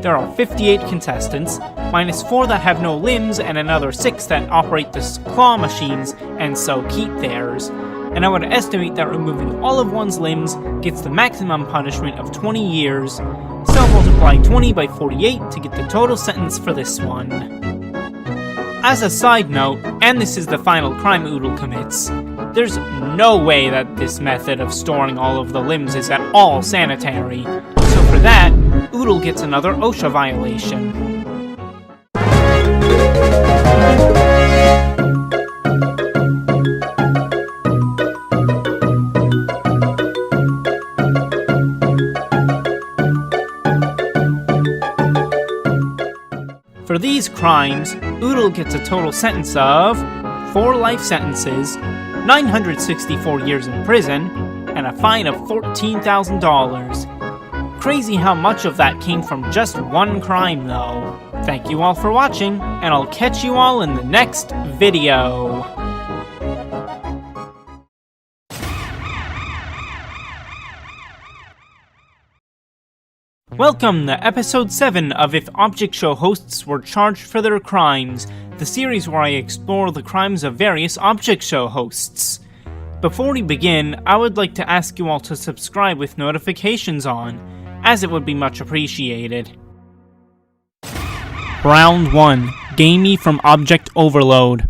There are 58 contestants, minus 4 that have no limbs and another 6 that operate the claw machines and so keep theirs. And I would estimate that removing all of one's limbs gets the maximum punishment of 20 years, so multiply 20 by 48 to get the total sentence for this one. As a side note, and this is the final crime Oodle commits, there's no way that this method of storing all of the limbs is at all sanitary, so for that, Oodle gets another OSHA violation. For these crimes, Oodle gets a total sentence of 4 life sentences, 964 years in prison, and a fine of $14,000. Crazy how much of that came from just one crime though. Thank you all for watching, and I'll catch you all in the next video. Welcome to episode 7 of If Object Show hosts were charged for their crimes, the series where I explore the crimes of various Object Show hosts. Before we begin, I would like to ask you all to subscribe with notifications on, as it would be much appreciated. Round 1. Gamey from Object Overload.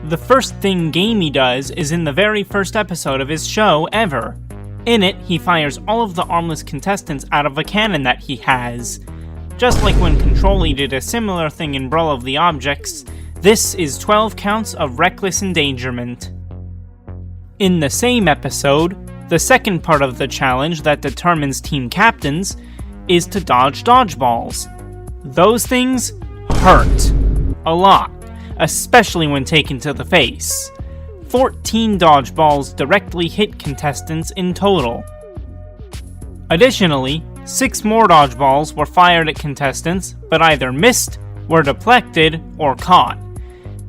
The first thing Gamey does is in the very first episode of his show ever. In it, he fires all of the armless contestants out of a cannon that he has. Just like when Control-Y did a similar thing in Brawl of the Objects, this is 12 counts of reckless endangerment. In the same episode, the second part of the challenge that determines team captains is to dodge dodgeballs. Those things hurt. A lot, especially when taken to the face. 14 dodgeballs directly hit contestants in total. Additionally, 6 more dodgeballs were fired at contestants, but either missed, were deflected, or caught,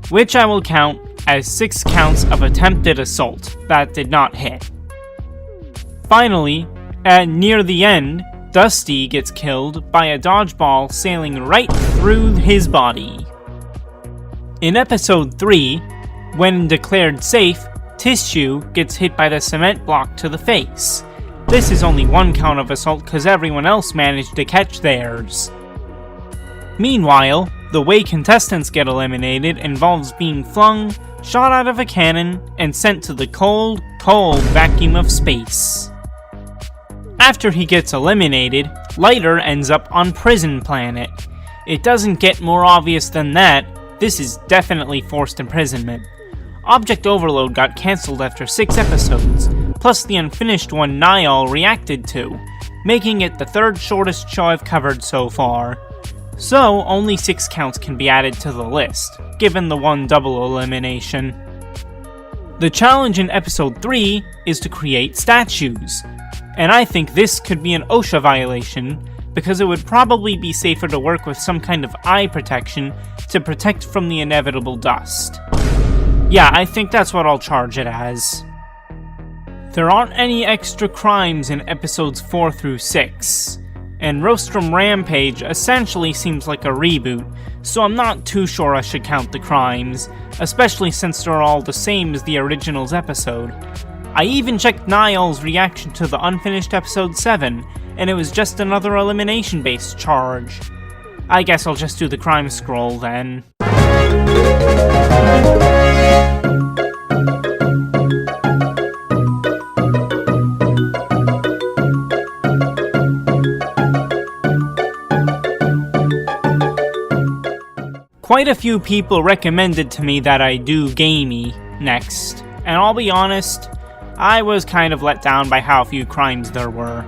which I will count as 6 counts of attempted assault that did not hit. Finally, near the end, Dusty gets killed by a dodgeball sailing right through his body. In episode 3, when declared safe, Tissue gets hit by the cement block to the face. This is only 1 count of assault because everyone else managed to catch theirs. Meanwhile, the way contestants get eliminated involves being flung, shot out of a cannon, and sent to the cold, cold vacuum of space. After he gets eliminated, Lighter ends up on Prison Planet. It doesn't get more obvious than that. This is definitely forced imprisonment. Object Overload got cancelled after 6 episodes, plus the unfinished one Niall reacted to, making it the 3rd shortest show I've covered so far. So, only 6 counts can be added to the list, given the 1 double elimination. The challenge in episode 3 is to create statues, and I think this could be an OSHA violation, because it would probably be safer to work with some kind of eye protection to protect from the inevitable dust. Yeah, I think that's what I'll charge it as. There aren't any extra crimes in episodes 4 through 6, and Rostrum Rampage essentially seems like a reboot, so I'm not too sure I should count the crimes, especially since they're all the same as the original's episode. I even checked Niall's reaction to the unfinished episode 7, and it was just another elimination-based charge. I guess I'll just do the crime scroll then. Quite a few people recommended to me that I do Gamey next, and I'll be honest, I was kind of let down by how few crimes there were.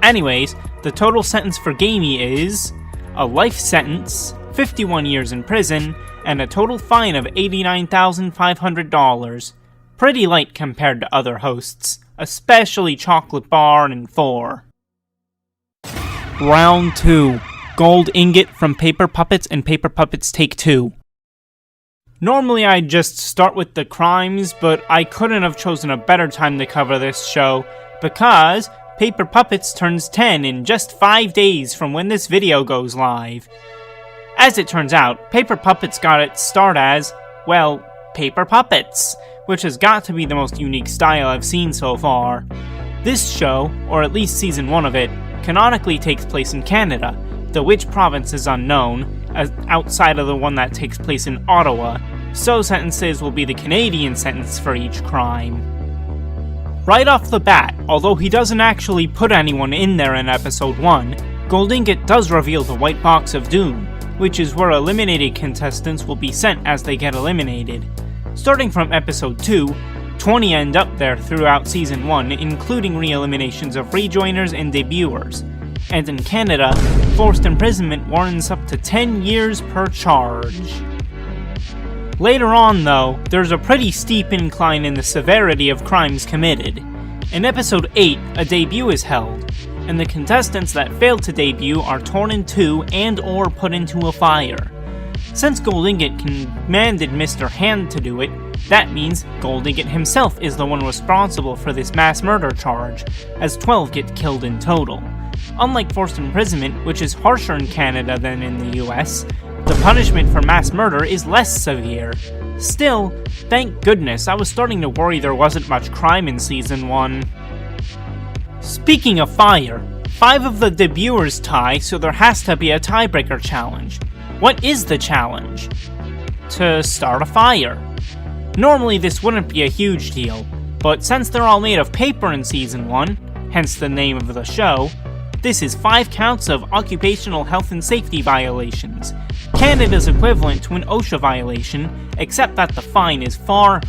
Anyways, the total sentence for Gamey is a life sentence, 51 years in prison, and a total fine of $89,500. Pretty light compared to other hosts, especially Chocolate Bar and 4. Round 2. Gold Ingot from Paper Puppets and Paper Puppets Take 2. Normally I'd just start with the crimes, but I couldn't have chosen a better time to cover this show, because Paper Puppets turns 10 in just 5 days from when this video goes live. As it turns out, Paper Puppets got its start as, well, Paper Puppets, which has got to be the most unique style I've seen so far. This show, or at least season 1 of it, canonically takes place in Canada, though which province is unknown, as outside of the one that takes place in Ottawa, so sentences will be the Canadian sentence for each crime. Right off the bat, although he doesn't actually put anyone in there in episode 1, Gold Ingot does reveal the White Box of Doom, which is where eliminated contestants will be sent as they get eliminated. Starting from episode 2, 20 end up there throughout season 1, including re-eliminations of rejoiners and debuters. And in Canada, forced imprisonment warrants up to 10 years per charge. Later on, though, there's a pretty steep incline in the severity of crimes committed. In episode 8, a debut is held, and the contestants that fail to debut are torn in two and or put into a fire. Since Gold Ingot commanded Mr. Hand to do it, that means Gold Ingot himself is the one responsible for this mass murder charge, as 12 get killed in total. Unlike forced imprisonment, which is harsher in Canada than in the US, the punishment for mass murder is less severe. Still, thank goodness, I was starting to worry there wasn't much crime in season 1. Speaking of fire, 5 of the debuters tie, so there has to be a tiebreaker challenge. What is the challenge? To start a fire. Normally this wouldn't be a huge deal, but since they're all made of paper in season 1, hence the name of the show, this is 5 counts of occupational health and safety violations, Canada's equivalent to an OSHA violation, except that the fine is far,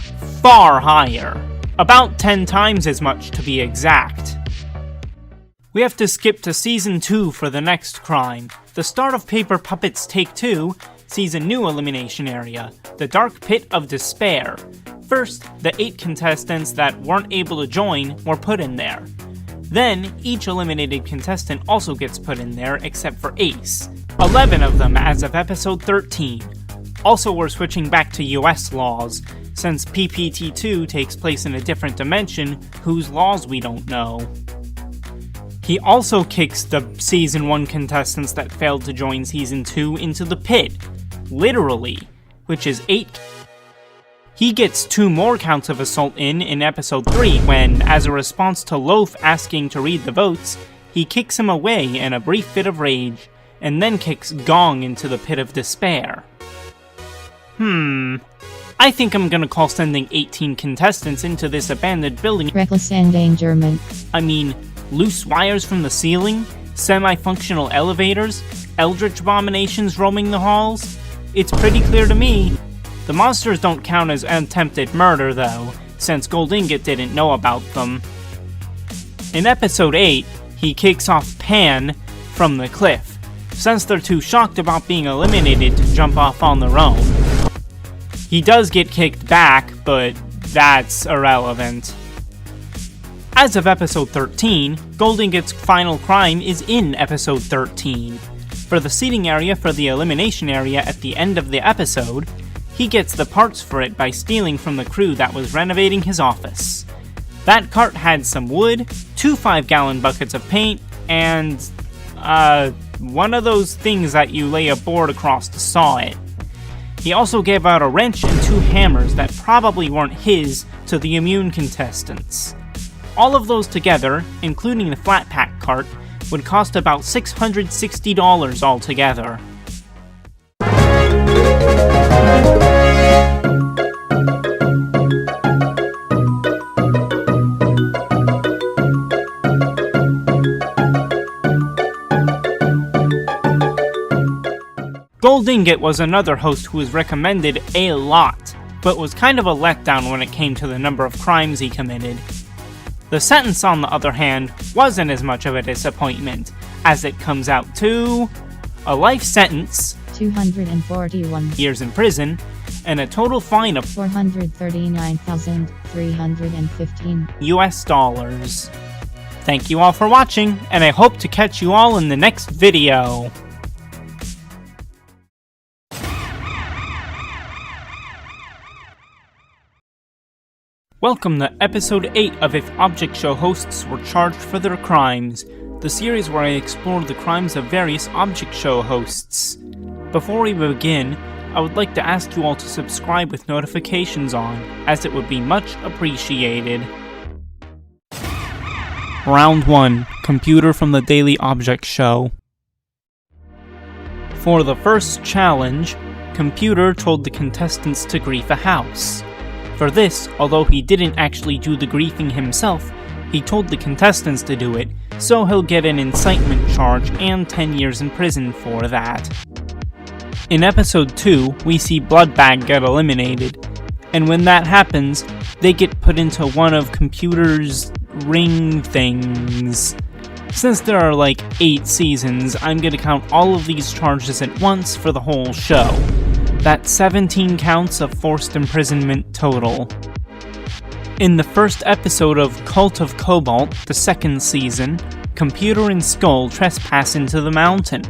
far higher. About 10 times as much to be exact. We have to skip to season 2 for the next crime. The start of Paper Puppets Take 2 sees a new elimination area, the Dark Pit of Despair. First, the 8 contestants that weren't able to join were put in there. Then, each eliminated contestant also gets put in there except for Ace. 11 of them as of episode 13. Also, we're switching back to US laws, since PPT2 takes place in a different dimension whose laws we don't know. He also kicks the Season 1 contestants that failed to join Season 2 into the pit, literally, which is 8. He gets 2 more counts of assault in episode 3 when, as a response to Loaf asking to read the votes, he kicks him away in a brief fit of rage, and then kicks Gong into the pit of despair. I think I'm gonna call sending 18 contestants into this abandoned building reckless endangerment. I mean, loose wires from the ceiling, semi-functional elevators, eldritch abominations roaming the halls. It's pretty clear to me. The monsters don't count as attempted murder though, since Gold Ingot didn't know about them. In episode 8, he kicks off Pan from the cliff, since they're too shocked about being eliminated to jump off on their own. He does get kicked back, but that's irrelevant. As of episode 13, Gold Ingot's final crime is in episode 13. For the seating area for the elimination area at the end of the episode, he gets the parts for it by stealing from the crew that was renovating his office. That cart had some wood, 2 5-gallon buckets of paint, and, one of those things that you lay a board across to saw it. He also gave out a wrench and 2 hammers that probably weren't his to the immune contestants. All of those together, including the flat pack cart, would cost about $660 altogether. Gold Ingot was another host who was recommended a lot, but was kind of a letdown when it came to the number of crimes he committed. The sentence, on the other hand, wasn't as much of a disappointment, as it comes out to a life sentence, 241 years in prison, and a total fine of $439,315 US dollars. Thank you all for watching, and I hope to catch you all in the next video. Welcome to episode 8 of If Object Show hosts were charged for their crimes, the series where I explore the crimes of various Object Show hosts. Before we begin, I would like to ask you all to subscribe with notifications on, as it would be much appreciated. Round 1. Computer from the Daily Object Show. For the first challenge, Computer told the contestants to grief a house. For this, although he didn't actually do the griefing himself, he told the contestants to do it, so he'll get an incitement charge and 10 years in prison for that. In episode 2, we see Bloodbag get eliminated, and when that happens, they get put into one of Computer's ring things. Since there are like 8 seasons, I'm gonna count all of these charges at once for the whole show. That's 17 counts of forced imprisonment total. In the first episode of Cult of Cobalt, the second season, Computer and Skull trespass into the mountain.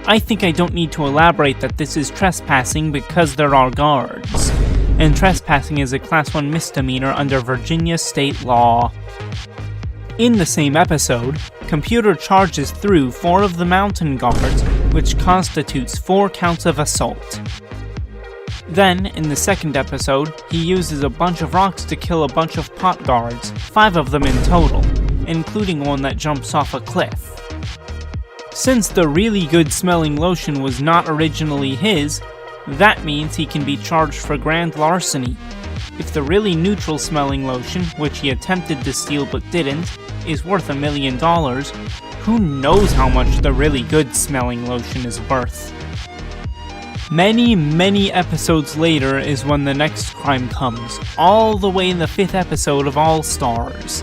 I think I don't need to elaborate that this is trespassing because there are guards, and trespassing is a Class 1 misdemeanor under Virginia state law. In the same episode, Computer charges through 4 of the mountain guards, which constitutes 4 counts of assault. Then, in the second episode, he uses a bunch of rocks to kill a bunch of pot guards, 5 of them in total, including one that jumps off a cliff. Since the really good smelling lotion was not originally his, that means he can be charged for grand larceny. If the really neutral smelling lotion, which he attempted to steal but didn't, is worth $1 million, who knows how much the really good smelling lotion is worth. Many episodes later is when the next crime comes, all the way in the 5th episode of All Stars.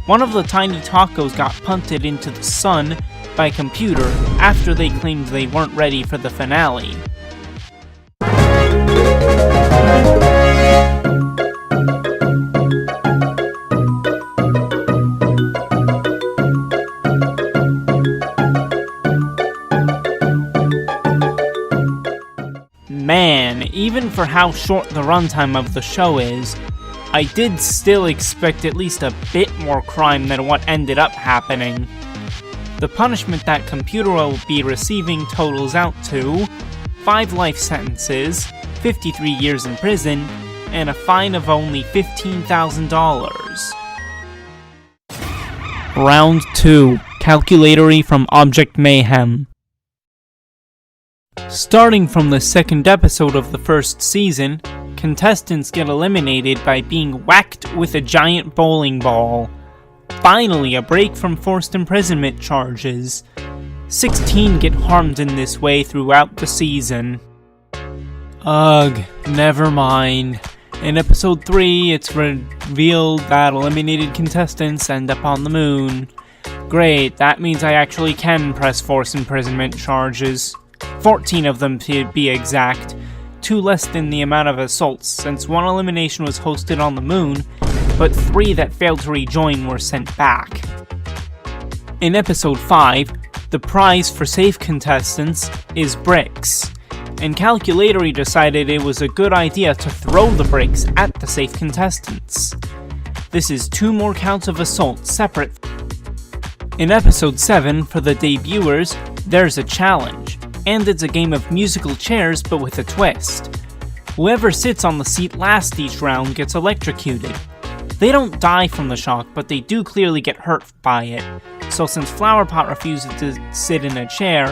One of the tiny tacos got punted into the sun by Computer after they claimed they weren't ready for the finale. Man, even for how short the runtime of the show is, I did still expect at least a bit more crime than what ended up happening. The punishment that computer will be receiving totals out to 5 life sentences, 53 years in prison, and a fine of only $15,000. Round 2. Calculatory from Object Mayhem. Starting from the second episode of the first season, contestants get eliminated by being whacked with a giant bowling ball. Finally, a break from forced imprisonment charges. 16 get harmed in this way throughout the season. Ugh, never mind. In episode 3, it's revealed that eliminated contestants end up on the moon. Great, that means I actually can press forced imprisonment charges. 14 of them to be exact, 2 less than the amount of assaults since 1 elimination was hosted on the moon, but 3 that failed to rejoin were sent back. In episode 5, the prize for safe contestants is bricks, and Calculatory decided it was a good idea to throw the bricks at the safe contestants. This is 2 more counts of assault separate. In episode 7, for the debuters, there's a challenge. And it's a game of musical chairs but with a twist. Whoever sits on the seat last each round gets electrocuted. They don't die from the shock, but they do clearly get hurt by it. So since Flowerpot refuses to sit in a chair,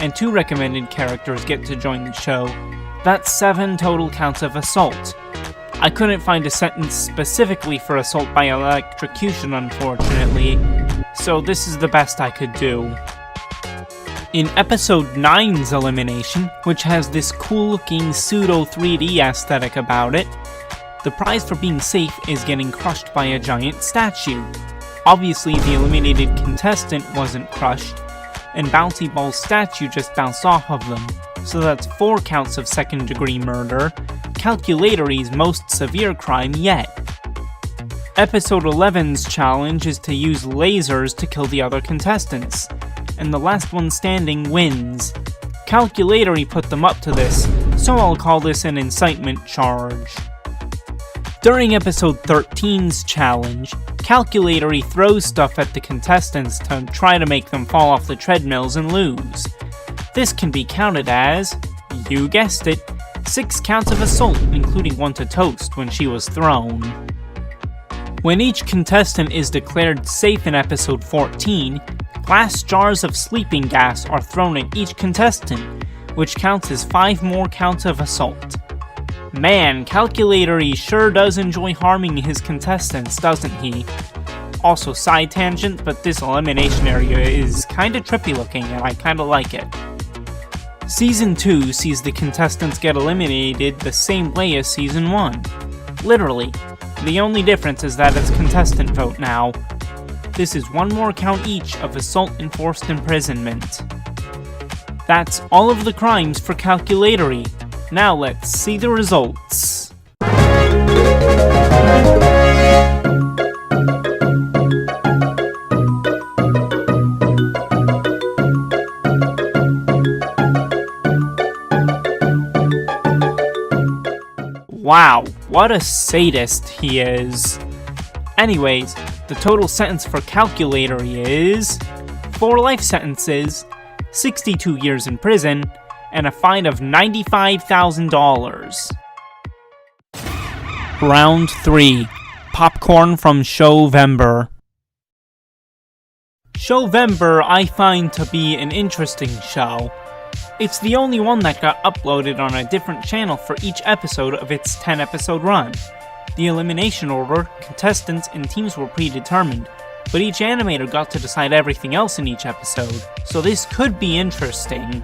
and 2 recommended characters get to join the show, that's 7 total counts of assault. I couldn't find a sentence specifically for assault by electrocution, unfortunately, so this is the best I could do. In episode 9's elimination, which has this cool looking pseudo 3D aesthetic about it, the prize for being safe is getting crushed by a giant statue. Obviously the eliminated contestant wasn't crushed, and Bouncy Ball's statue just bounced off of them, so that's 4 counts of second degree murder, Calculatory's most severe crime yet. Episode 11's challenge is to use lasers to kill the other contestants, and the last one standing wins. Calculatory put them up to this, so I'll call this an incitement charge. During episode 13's challenge, Calculatory throws stuff at the contestants to try to make them fall off the treadmills and lose. This can be counted as, you guessed it, 6 counts of assault, including 1 to Toast when she was thrown. When each contestant is declared safe in episode 14, glass jars of sleeping gas are thrown at each contestant, which counts as 5 more counts of assault. Man, Calculatory sure does enjoy harming his contestants, doesn't he? Also, side tangent, but this elimination area is kinda trippy looking and I kinda like it. Season 2 sees the contestants get eliminated the same way as Season 1. Literally. The only difference is that it's contestant vote now. This is 1 more count each of assault and forced imprisonment. That's all of the crimes for Calculatory. Now let's see the results. Wow, what a sadist he is. Anyways, the total sentence for Calculatory is 4 life sentences, 62 years in prison, and a fine of $95,000. Round 3. Popcorn from Showvember. Showvember I find to be an interesting show. It's the only one that got uploaded on a different channel for each episode of its 10-episode run. The elimination order, contestants, and teams were predetermined, but each animator got to decide everything else in each episode, so this could be interesting.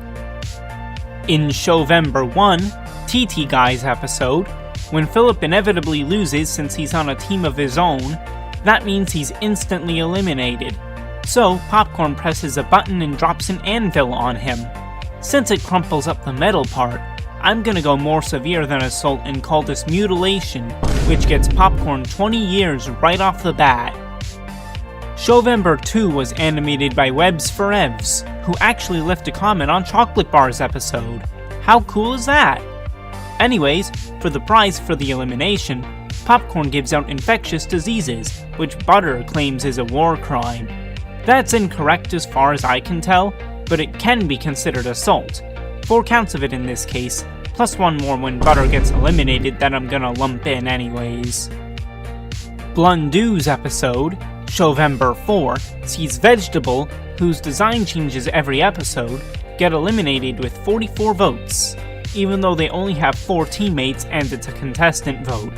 In Showvember 1, TT Guy's episode, when Philip inevitably loses since he's on a team of his own, that means he's instantly eliminated. So, Popcorn presses a button and drops an anvil on him. Since it crumples up the metal part, I'm gonna go more severe than assault and call this mutilation, which gets Popcorn 20 years right off the bat. Showvember 2 was animated by Webs for Evs, who actually left a comment on Chocolate Bar's episode. How cool is that? Anyways, for the prize for the elimination, Popcorn gives out infectious diseases, which Butter claims is a war crime. That's incorrect as far as I can tell, but it can be considered assault. 4 counts of it in this case, plus 1 more when Butter gets eliminated that I'm gonna lump in anyways. Blundoo's episode, Showvember 4, sees Vegetable, whose design changes every episode, get eliminated with 44 votes, even though they only have 4 teammates and it's a contestant vote.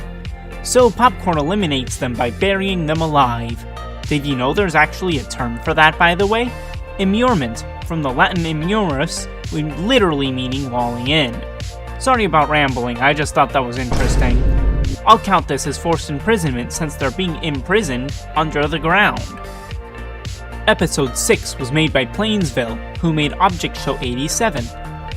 So Popcorn eliminates them by burying them alive. Did you know there's actually a term for that, by the way? Immurement, from the Latin immurus, literally meaning walling in. Sorry about rambling, I just thought that was interesting. I'll count this as forced imprisonment since they're being imprisoned under the ground. Episode 6 was made by Plainsville, who made Object Show 87.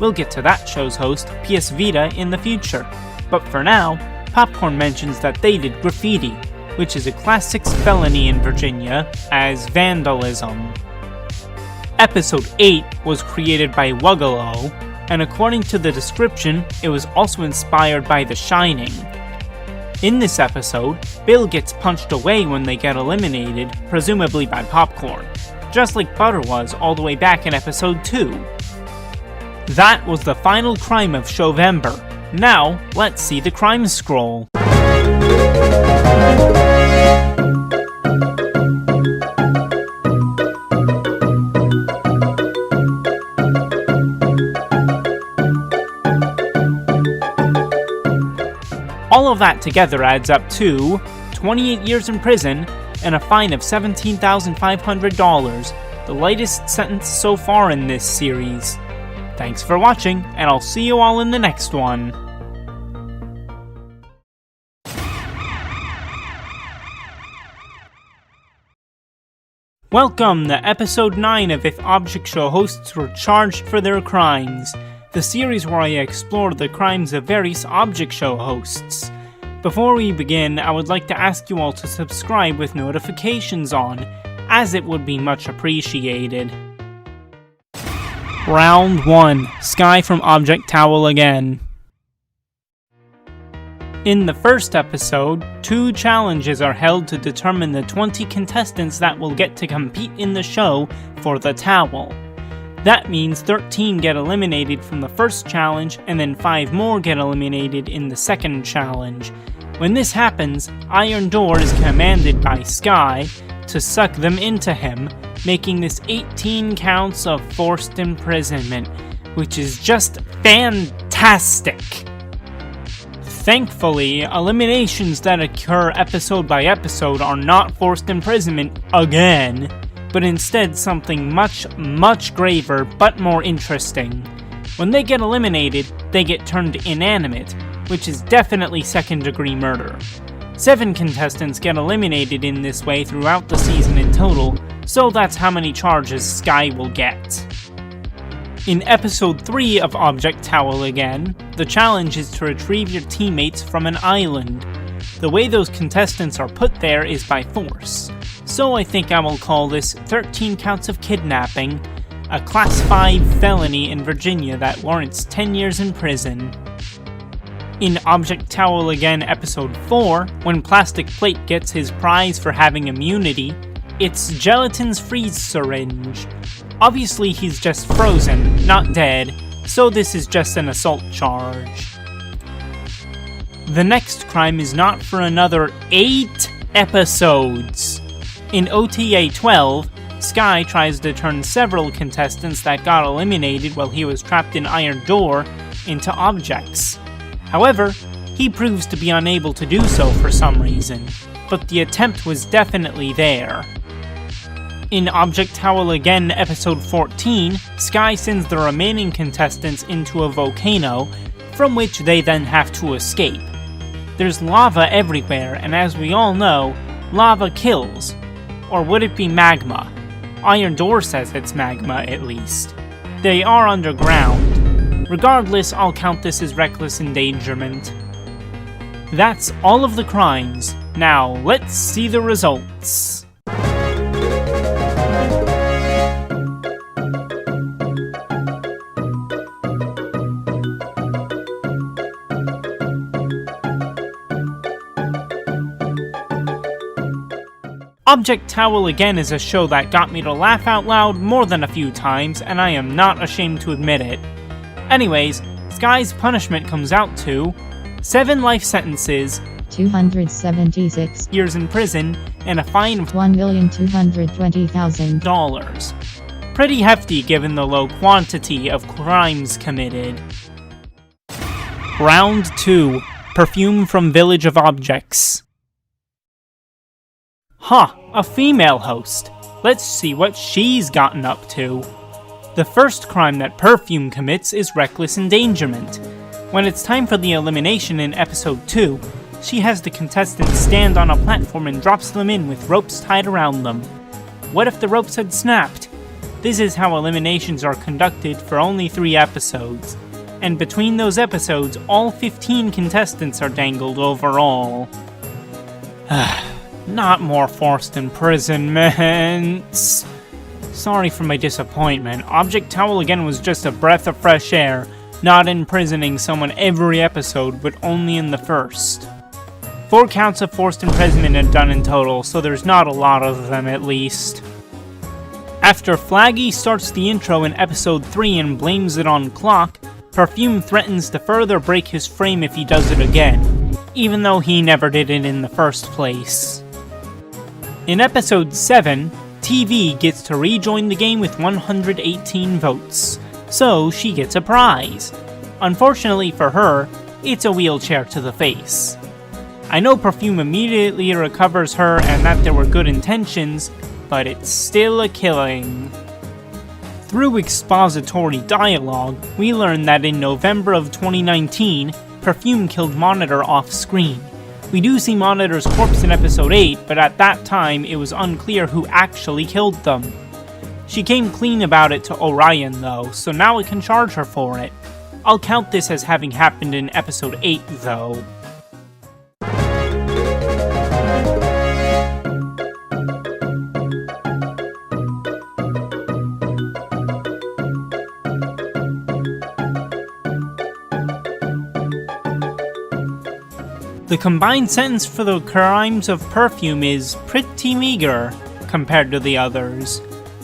We'll get to that show's host, PS Vita, in the future. But for now, Popcorn mentions that they did graffiti, which is a Class 6 felony in Virginia, as vandalism. Episode 8 was created by Wuggalo, and according to the description, it was also inspired by The Shining. In this episode, Bill gets punched away when they get eliminated, presumably by Popcorn, just like Butter was all the way back in episode 2. That was the final crime of Showvember. Now, let's see the crime scroll. All of that together adds up to 28 years in prison and a fine of $17,500, the lightest sentence so far in this series. Thanks for watching, and I'll see you all in the next one. Welcome to episode 9 of If Object Show hosts were charged for their crimes, the series where I explore the crimes of various Object Show hosts. Before we begin, I would like to ask you all to subscribe with notifications on, as it would be much appreciated. Round 1. Sky from Object Towel again. In the first episode, 2 challenges are held to determine the 20 contestants that will get to compete in the show for the towel. That means 13 get eliminated from the first challenge, and then 5 more get eliminated in the second challenge. When this happens, Iron Door is commanded by Sky to suck them into him, making this 18 counts of forced imprisonment, which is just fantastic! Thankfully, eliminations that occur episode by episode are not forced imprisonment again, but instead something much, much graver but more interesting. When they get eliminated, they get turned inanimate, which is definitely second-degree murder. 7 contestants get eliminated in this way throughout the season in total, so that's how many charges Sky will get. In episode 3 of Object Towel again, the challenge is to retrieve your teammates from an island. The way those contestants are put there is by force, so I think I will call this 13 counts of kidnapping, a Class 5 felony in Virginia that warrants 10 years in prison. In Object Towel Again episode 4, when Plastic Plate gets his prize for having immunity, it's Gelatin's freeze syringe. Obviously he's just frozen, not dead, so this is just an assault charge. The next crime is not for another 8 episodes. In OTA 12, Sky tries to turn several contestants that got eliminated while he was trapped in Iron Door into objects. However, he proves to be unable to do so for some reason, but the attempt was definitely there. In Object Towel Again episode 14, Sky sends the remaining contestants into a volcano, from which they then have to escape. There's lava everywhere, and as we all know, lava kills. Or would it be magma? Iron Door says it's magma, at least. They are underground. Regardless, I'll count this as reckless endangerment. That's all of the crimes. Now, let's see the results. Object Towel again is a show that got me to laugh out loud more than a few times, and I am not ashamed to admit it. Anyways, Sky's punishment comes out to 7 life sentences, 276 years in prison, and a fine of $1,220,000. Pretty hefty given the low quantity of crimes committed. Round 2. Perfume from Village of Objects. A female host. Let's see what she's gotten up to. The first crime that Perfume commits is reckless endangerment. When it's time for the elimination in episode 2, she has the contestants stand on a platform and drops them in with ropes tied around them. What if the ropes had snapped? This is how eliminations are conducted for only 3 episodes. And between those episodes, all 15 contestants are dangled overall. Not more forced imprisonments. Sorry for my disappointment. Object Towel again was just a breath of fresh air, not imprisoning someone every episode, but only in the first. 4 counts of forced imprisonment are done in total, so there's not a lot of them at least. After Flaggy starts the intro in episode 3 and blames it on Clock, Perfume threatens to further break his frame if he does it again, even though he never did it in the first place. In episode 7, TV gets to rejoin the game with 118 votes, so she gets a prize. Unfortunately for her, it's a wheelchair to the face. I know Perfume immediately recovers her and that there were good intentions, but it's still a killing. Through expository dialogue, we learn that in November of 2019, Perfume killed Monitor off-screen. We do see Monitor's corpse in episode 8, but at that time it was unclear who actually killed them. She came clean about it to Orion though, so now we can charge her for it. I'll count this as having happened in episode 8 though. The combined sentence for the crimes of Perfume is pretty meager compared to the others.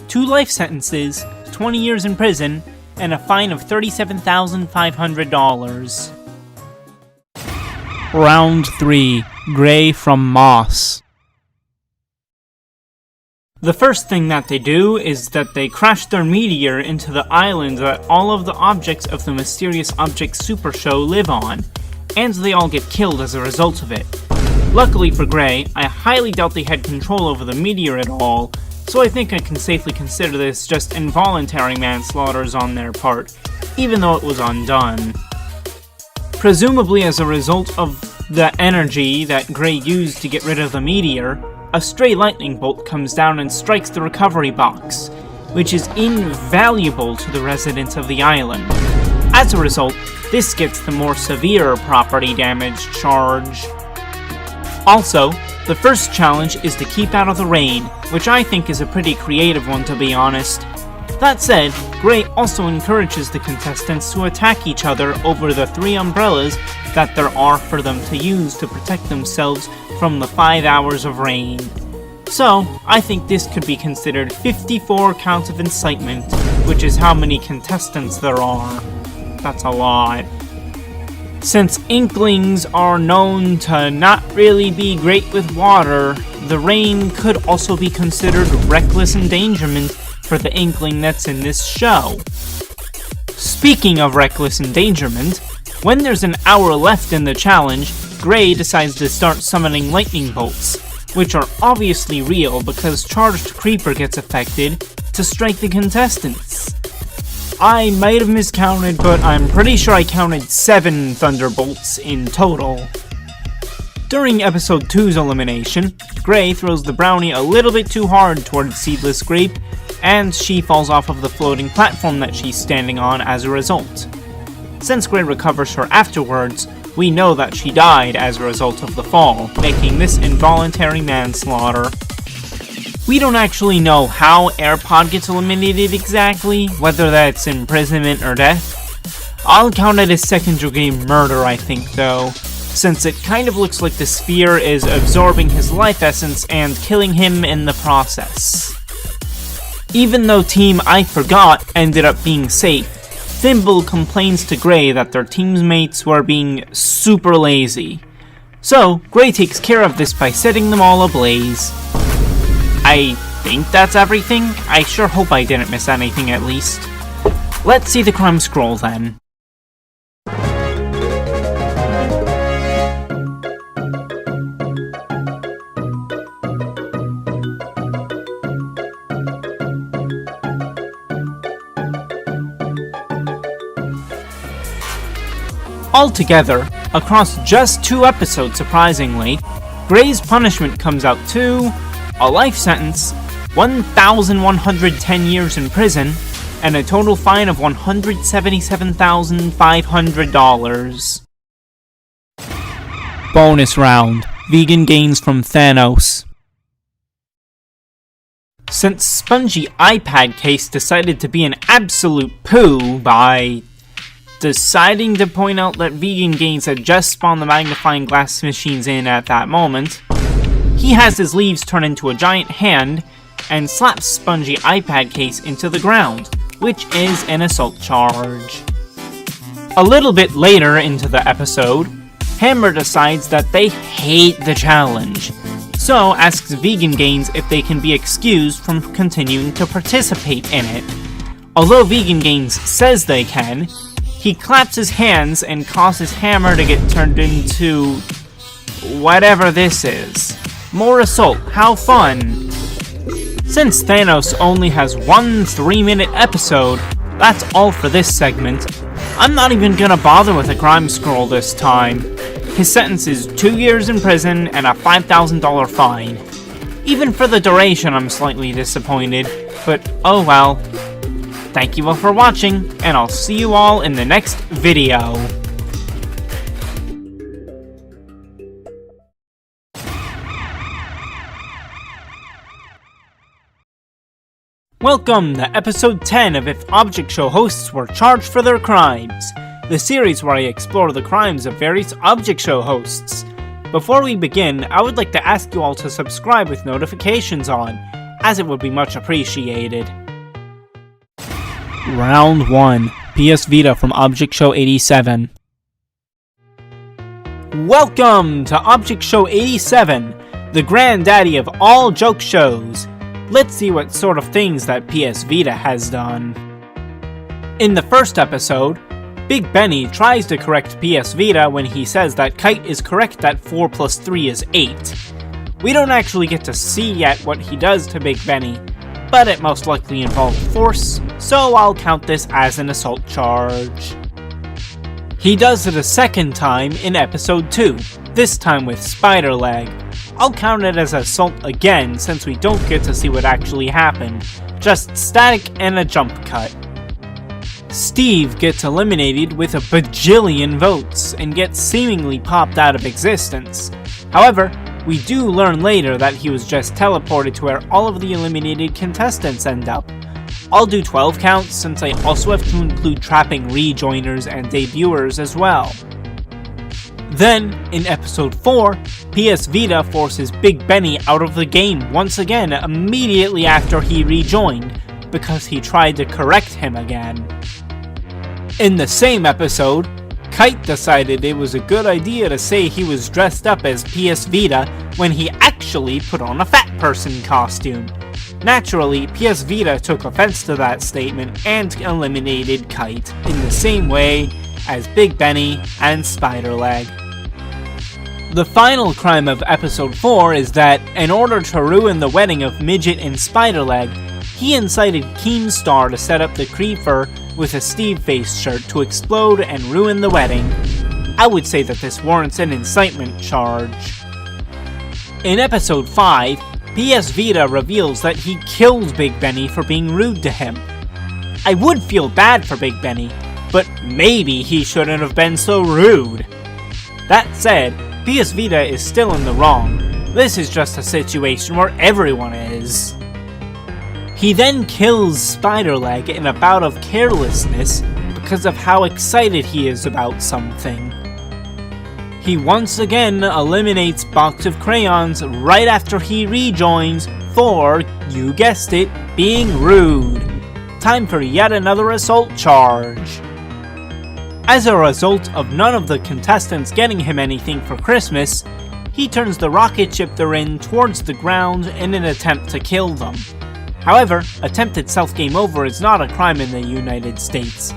2 life sentences, 20 years in prison, and a fine of $37,500. Round 3. Gray from Moss. The first thing that they do is that they crash their meteor into the island that all of the objects of the Mysterious Objects Super Show live on, and they all get killed as a result of it. Luckily for Gray, I highly doubt they had control over the meteor at all, so I think I can safely consider this just involuntary manslaughters on their part, even though it was undone. Presumably as a result of the energy that Gray used to get rid of the meteor, a stray lightning bolt comes down and strikes the recovery box, which is invaluable to the residents of the island. As a result, this gets the more severe property damage charge. Also, the first challenge is to keep out of the rain, which I think is a pretty creative one to be honest. That said, Gray also encourages the contestants to attack each other over the 3 umbrellas that there are for them to use to protect themselves from the 5 hours of rain. So, I think this could be considered 54 counts of incitement, which is how many contestants there are. That's a lot. Since Inklings are known to not really be great with water, the rain could also be considered reckless endangerment for the Inkling that's in this show. Speaking of reckless endangerment, when there's an hour left in the challenge, Gray decides to start summoning lightning bolts, which are obviously real because Charged Creeper gets affected to strike the contestants. I might have miscounted, but I'm pretty sure I counted 7 thunderbolts in total. During episode 2's elimination, Gray throws the brownie a little bit too hard towards Seedless Grape, and she falls off of the floating platform that she's standing on as a result. Since Gray recovers her afterwards, we know that she died as a result of the fall, making this involuntary manslaughter. We don't actually know how AirPod gets eliminated exactly, whether that's imprisonment or death. I'll count it as second-degree murder, I think, though, since it kind of looks like the sphere is absorbing his life essence and killing him in the process. Even though Team I Forgot ended up being safe, Thimble complains to Gray that their teammates were being super lazy. So, Gray takes care of this by setting them all ablaze. I think that's everything. I sure hope I didn't miss anything at least. Let's see the crime scroll then. Altogether, across just 2 episodes surprisingly, Gray's punishment comes out to a life sentence, 1,110 years in prison, and a total fine of $177,500. Bonus round. Vegan gains from Thanos. Since Spongy iPad Case decided to be an absolute poo by deciding to point out that Vegan Gains had just spawned the magnifying glass machines in at that moment, he has his leaves turn into a giant hand and slaps Spongy iPad Case into the ground, which is an assault charge. A little bit later into the episode, Hammer decides that they hate the challenge, so asks Vegan Gains if they can be excused from continuing to participate in it. Although Vegan Gains says they can, he claps his hands and causes Hammer to get turned into whatever this is. More assault, how fun! Since Thanos only has one 3-minute episode, that's all for this segment. I'm not even gonna bother with a crime scroll this time. His sentence is 2 years in prison and a $5,000 fine. Even for the duration, I'm slightly disappointed, but oh well. Thank you all for watching, and I'll see you all in the next video. Welcome to episode 10 of If Object Show hosts were charged for their crimes, the series where I explore the crimes of various Object Show hosts. Before we begin, I would like to ask you all to subscribe with notifications on, as it would be much appreciated. Round 1. PS Vita from Object Show 87. Welcome to Object Show 87, the granddaddy of all joke shows. Let's see what sort of things that PS Vita has done. In the first episode, Big Benny tries to correct PS Vita when he says that Kite is correct that 4 plus 3 is 8. We don't actually get to see yet what he does to Big Benny, but it most likely involved force, so I'll count this as an assault charge. He does it a second time in episode 2, this time with Spider Leg. I'll count it as assault again since we don't get to see what actually happened, just static and a jump cut. Steve gets eliminated with a bajillion votes and gets seemingly popped out of existence. However, we do learn later that he was just teleported to where all of the eliminated contestants end up. I'll do 12 counts since I also have to include trapping rejoiners and debuters as well. Then, in episode 4, PS Vita forces Big Benny out of the game once again immediately after he rejoined, because he tried to correct him again. In the same episode, Kite decided it was a good idea to say he was dressed up as PS Vita when he actually put on a fat person costume. Naturally, PS Vita took offense to that statement and eliminated Kite in the same way as Big Benny and Spider Leg. The final crime of episode 4 is that, in order to ruin the wedding of Midget and Spider Leg, he incited Keemstar to set up the Creeper with a Steve Face shirt to explode and ruin the wedding. I would say that this warrants an incitement charge. In episode 5, PS Vita reveals that he killed Big Benny for being rude to him. I would feel bad for Big Benny, but maybe he shouldn't have been so rude. That said, PS Vita is still in the wrong. This is just a situation where everyone is. He then kills Spiderleg in a bout of carelessness because of how excited he is about something. He once again eliminates Box of Crayons right after he rejoins for, you guessed it, being rude. Time for yet another assault charge. As a result of none of the contestants getting him anything for Christmas, he turns the rocket ship they're in towards the ground in an attempt to kill them. However, attempted self-game over is not a crime in the United States.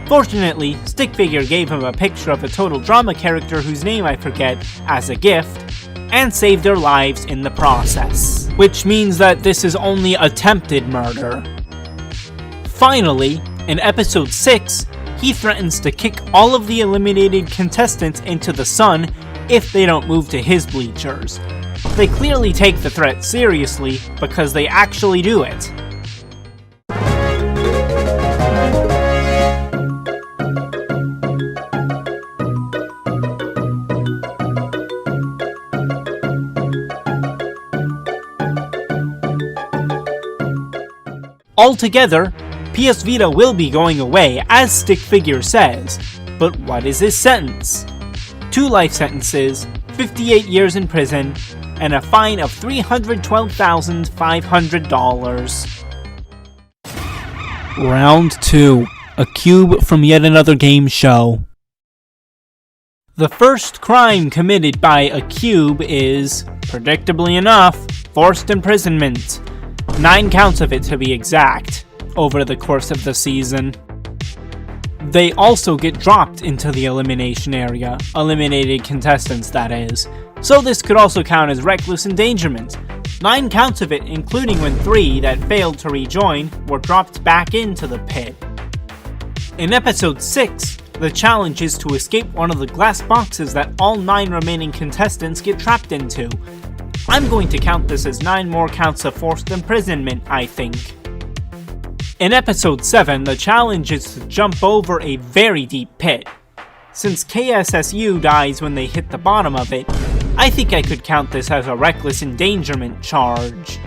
Fortunately, Stick Figure gave him a picture of a total drama character whose name I forget as a gift, and saved their lives in the process. Which means that this is only attempted murder. Finally, in episode 6, he threatens to kick all of the eliminated contestants into the sun if they don't move to his bleachers. They clearly take the threat seriously because they actually do it. Altogether, PS Vita will be going away, as Stick Figure says, but what is his sentence? 2 life sentences, 58 years in prison, and a fine of $312,500. Round 2. A cube from yet another game show. The first crime committed by a cube is, predictably enough, forced imprisonment. 9 counts of it to be exact, over the course of the season. They also get dropped into the elimination area, eliminated contestants that is, so this could also count as reckless endangerment. 9 counts of it, including when 3 that failed to rejoin were dropped back into the pit. In episode 6, the challenge is to escape one of the glass boxes that all 9 remaining contestants get trapped into. I'm going to count this as 9 more counts of forced imprisonment, I think. In episode 7, the challenge is to jump over a very deep pit. Since KSSU dies when they hit the bottom of it, I think I could count this as a reckless endangerment charge.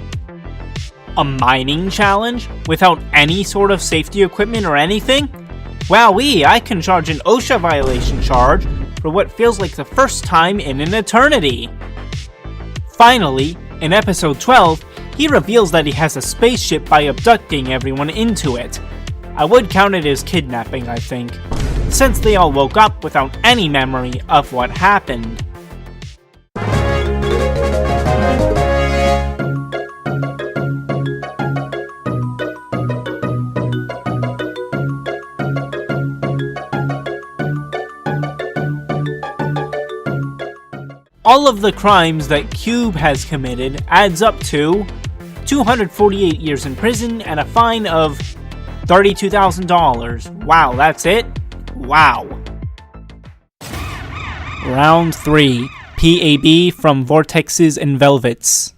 A mining challenge? Without any sort of safety equipment or anything? Wowee, I can charge an OSHA violation charge for what feels like the first time in an eternity. Finally, in episode 12, he reveals that he has a spaceship by abducting everyone into it. I would count it as kidnapping, I think, since they all woke up without any memory of what happened. All of the crimes that Cube has committed adds up to 248 years in prison and a fine of $32,000. Wow, that's it? Wow. Round 3. PAB from Vortexes and Velvets.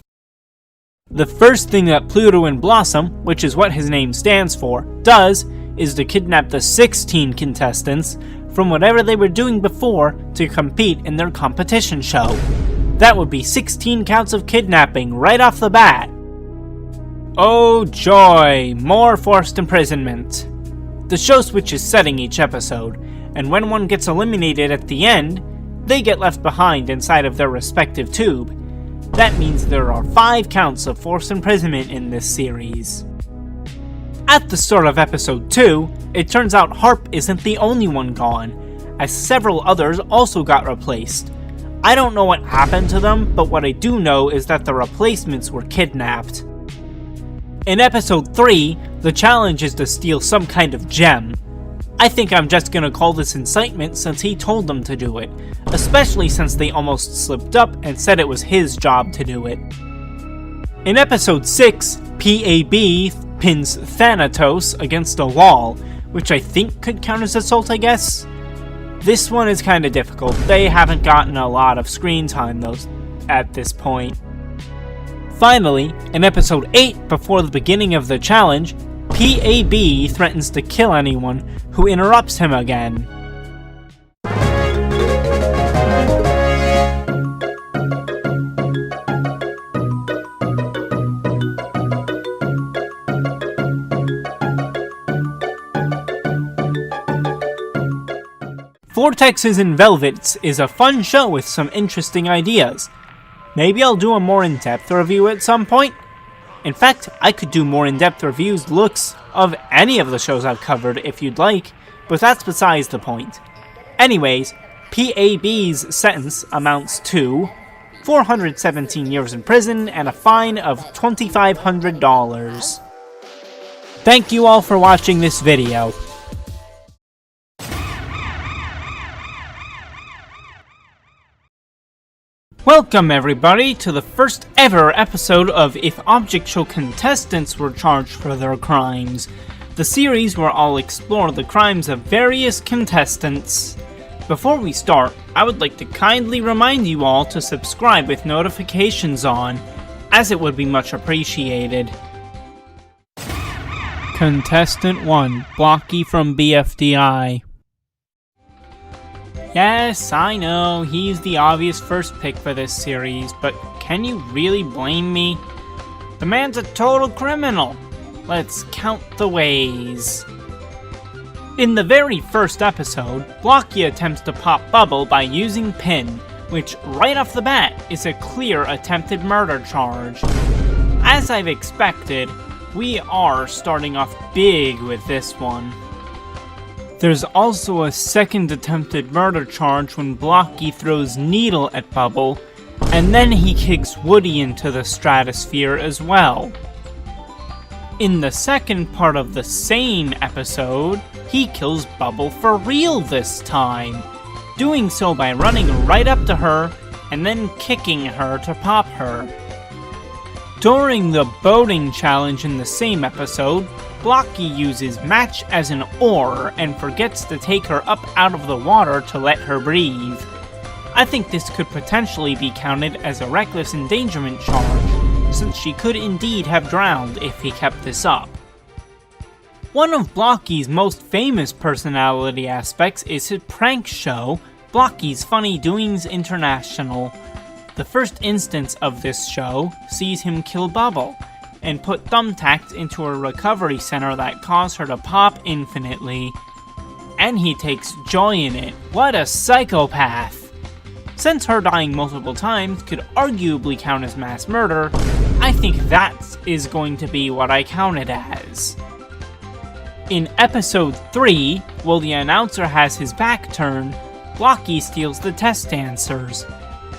The first thing that Pluto and Blossom, which is what his name stands for, does is to kidnap the 16 contestants from whatever they were doing before to compete in their competition show. That would be 16 counts of kidnapping right off the bat. Oh joy, more forced imprisonment. The show switches setting each episode, and when one gets eliminated at the end, they get left behind inside of their respective tube. That means there are 5 counts of forced imprisonment in this series. At the start of episode 2, it turns out Harp isn't the only one gone, as several others also got replaced. I don't know what happened to them, but what I do know is that the replacements were kidnapped. In episode 3, the challenge is to steal some kind of gem. I think I'm just gonna call this incitement since he told them to do it, especially since they almost slipped up and said it was his job to do it. In episode 6, PAB pins Thanatos against a wall, which I think could count as assault, I guess? This one is kinda difficult. They haven't gotten a lot of screen time though at this point. Finally, in episode 8, before the beginning of the challenge, PAB threatens to kill anyone who interrupts him again. Vortexes and Velvets is a fun show with some interesting ideas. Maybe I'll do a more in-depth review at some point. In fact, I could do more in-depth reviews looks of any of the shows I've covered if you'd like, but that's besides the point. Anyways, PAB's sentence amounts to 417 years in prison and a fine of $2,500. Thank you all for watching this video. Welcome everybody to the first ever episode of If Object Show contestants were charged for their crimes, the series where I'll explore the crimes of various contestants. Before we start, I would like to kindly remind you all to subscribe with notifications on, as it would be much appreciated. Contestant 1, Blocky from BFDI. Yes, I know, he's the obvious first pick for this series, but can you really blame me? The man's a total criminal. Let's count the ways. In the very first episode, Blocky attempts to pop Bubble by using Pin, which right off the bat is a clear attempted murder charge. As I've expected, we are starting off big with this one. There's also a second attempted murder charge when Blocky throws Needle at Bubble, and then he kicks Woody into the stratosphere as well. In the second part of the same episode, he kills Bubble for real this time, doing so by running right up to her and then kicking her to pop her. During the boating challenge in the same episode, Blocky uses Match as an oar and forgets to take her up out of the water to let her breathe. I think this could potentially be counted as a reckless endangerment charge, since she could indeed have drowned if he kept this up. One of Blocky's most famous personality aspects is his prank show, Blocky's Funny Doings International. The first instance of this show sees him kill Bubble, and put thumbtacks into a recovery center that cause her to pop infinitely. And he takes joy in it. What a psychopath! Since her dying multiple times could arguably count as mass murder, I think that is going to be what I count it as. In episode 3, while the announcer has his back turned, Blocky steals the test answers.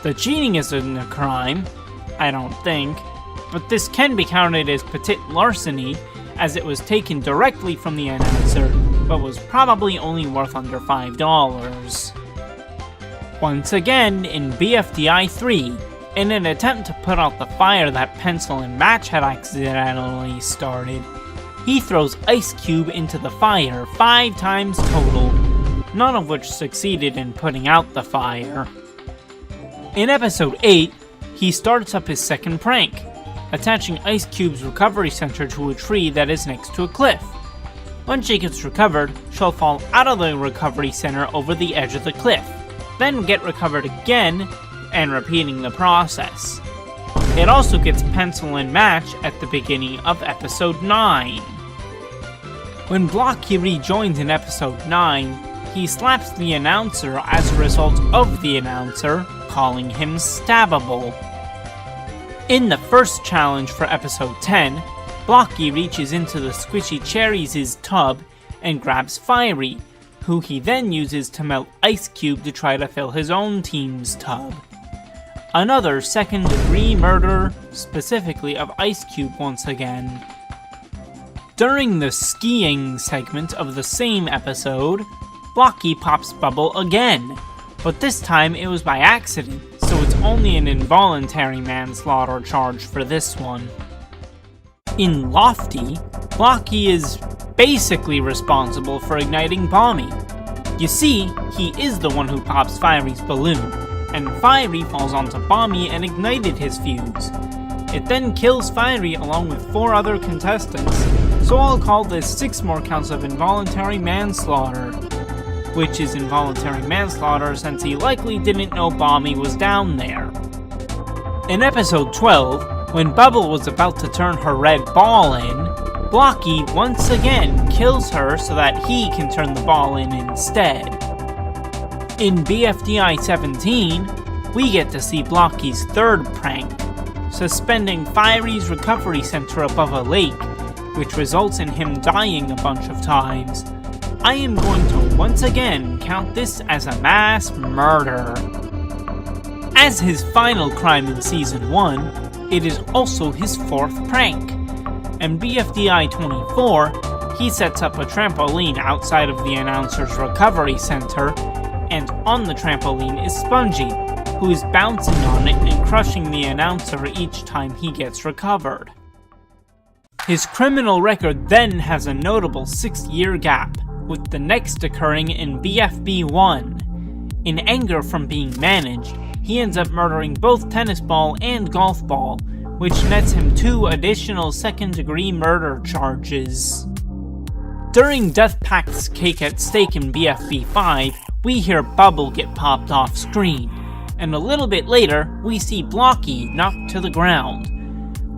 The cheating isn't a crime, I don't think, but this can be counted as petit larceny, as it was taken directly from the announcer, but was probably only worth under $5. Once again, in BFDI 3, in an attempt to put out the fire that Pencil and Match had accidentally started, he throws Ice Cube into the fire 5 times total, none of which succeeded in putting out the fire. In episode 8, he starts up his second prank, attaching Ice Cube's recovery center to a tree that is next to a cliff. When she gets recovered, she'll fall out of the recovery center over the edge of the cliff, then get recovered again, and repeating the process. It also gets Pencil and Match at the beginning of episode 9. When Blocky rejoins in episode 9, he slaps the announcer as a result of the announcer calling him stabbable. In the first challenge for episode 10, Blocky reaches into the Squishy Cherries' tub and grabs Fiery, who he then uses to melt Ice Cube to try to fill his own team's tub. Another second-degree murder, specifically of Ice Cube once again. During the skiing segment of the same episode, Blocky pops Bubble again, but this time it was by accident, so it's only an involuntary manslaughter charge for this one. In Lofty, Blocky is basically responsible for igniting Bommy. You see, he is the one who pops Fiery's balloon, and Fiery falls onto Bommy and ignited his fuse. It then kills Fiery along with 4 other contestants, so I'll call this 6 more counts of involuntary manslaughter. Which is involuntary manslaughter since he likely didn't know Bommy was down there. In episode 12, when Bubble was about to turn her red ball in, Blocky once again kills her so that he can turn the ball in instead. In BFDI 17, we get to see Blocky's third prank, suspending Fiery's recovery center above a lake, which results in him dying a bunch of times. I am going to once again count this as a mass murder. As his final crime in Season 1, it is also his 4th prank. In BFDI 24, he sets up a trampoline outside of the announcer's recovery center, and on the trampoline is Spongy, who is bouncing on it and crushing the announcer each time he gets recovered. His criminal record then has a notable 6-year gap, with the next occurring in BFB 1. In anger from being managed, he ends up murdering both Tennis Ball and Golf Ball, which nets him 2 additional second-degree murder charges. During Death Pact's Cake at Stake in BFB 5, we hear Bubble get popped off screen, and a little bit later, we see Blocky knocked to the ground.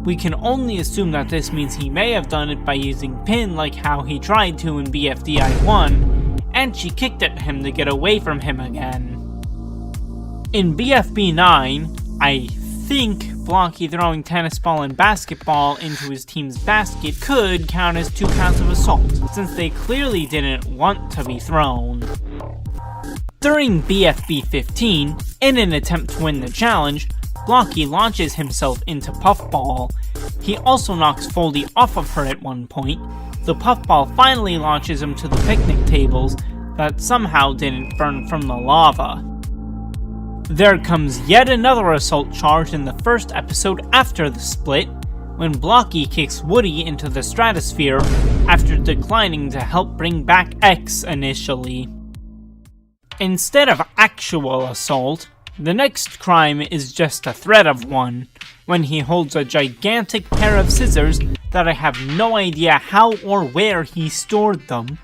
We can only assume that this means he may have done it by using Pin like how he tried to in BFDI 1, and she kicked at him to get away from him again. In BFB 9, I think Blocky throwing Tennis Ball and Basketball into his team's basket could count as 2 counts of assault, since they clearly didn't want to be thrown. During BFB 15, in an attempt to win the challenge, Blocky launches himself into Puffball. He also knocks Foldy off of her at one point. The Puffball finally launches him to the picnic tables that somehow didn't burn from the lava. There comes yet another assault charge in the first episode after the split, when Blocky kicks Woody into the stratosphere after declining to help bring back X initially. Instead of actual assault, the next crime is just a threat of one, when he holds a gigantic pair of scissors that I have no idea how or where he stored them,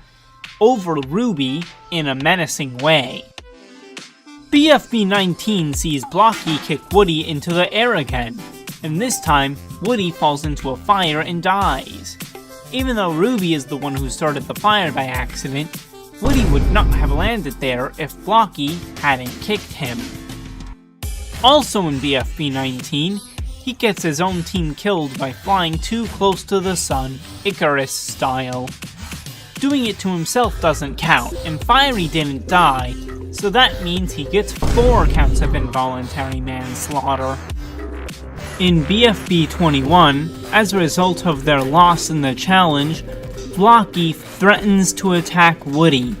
over Ruby in a menacing way. BFB 19 sees Blocky kick Woody into the air again, and this time, Woody falls into a fire and dies. Even though Ruby is the one who started the fire by accident, Woody would not have landed there if Blocky hadn't kicked him. Also in BFB 19, he gets his own team killed by flying too close to the sun, Icarus style. Doing it to himself doesn't count, and Fiery didn't die, so that means he gets 4 counts of involuntary manslaughter. In BFB 21, as a result of their loss in the challenge, Blocky threatens to attack Woody.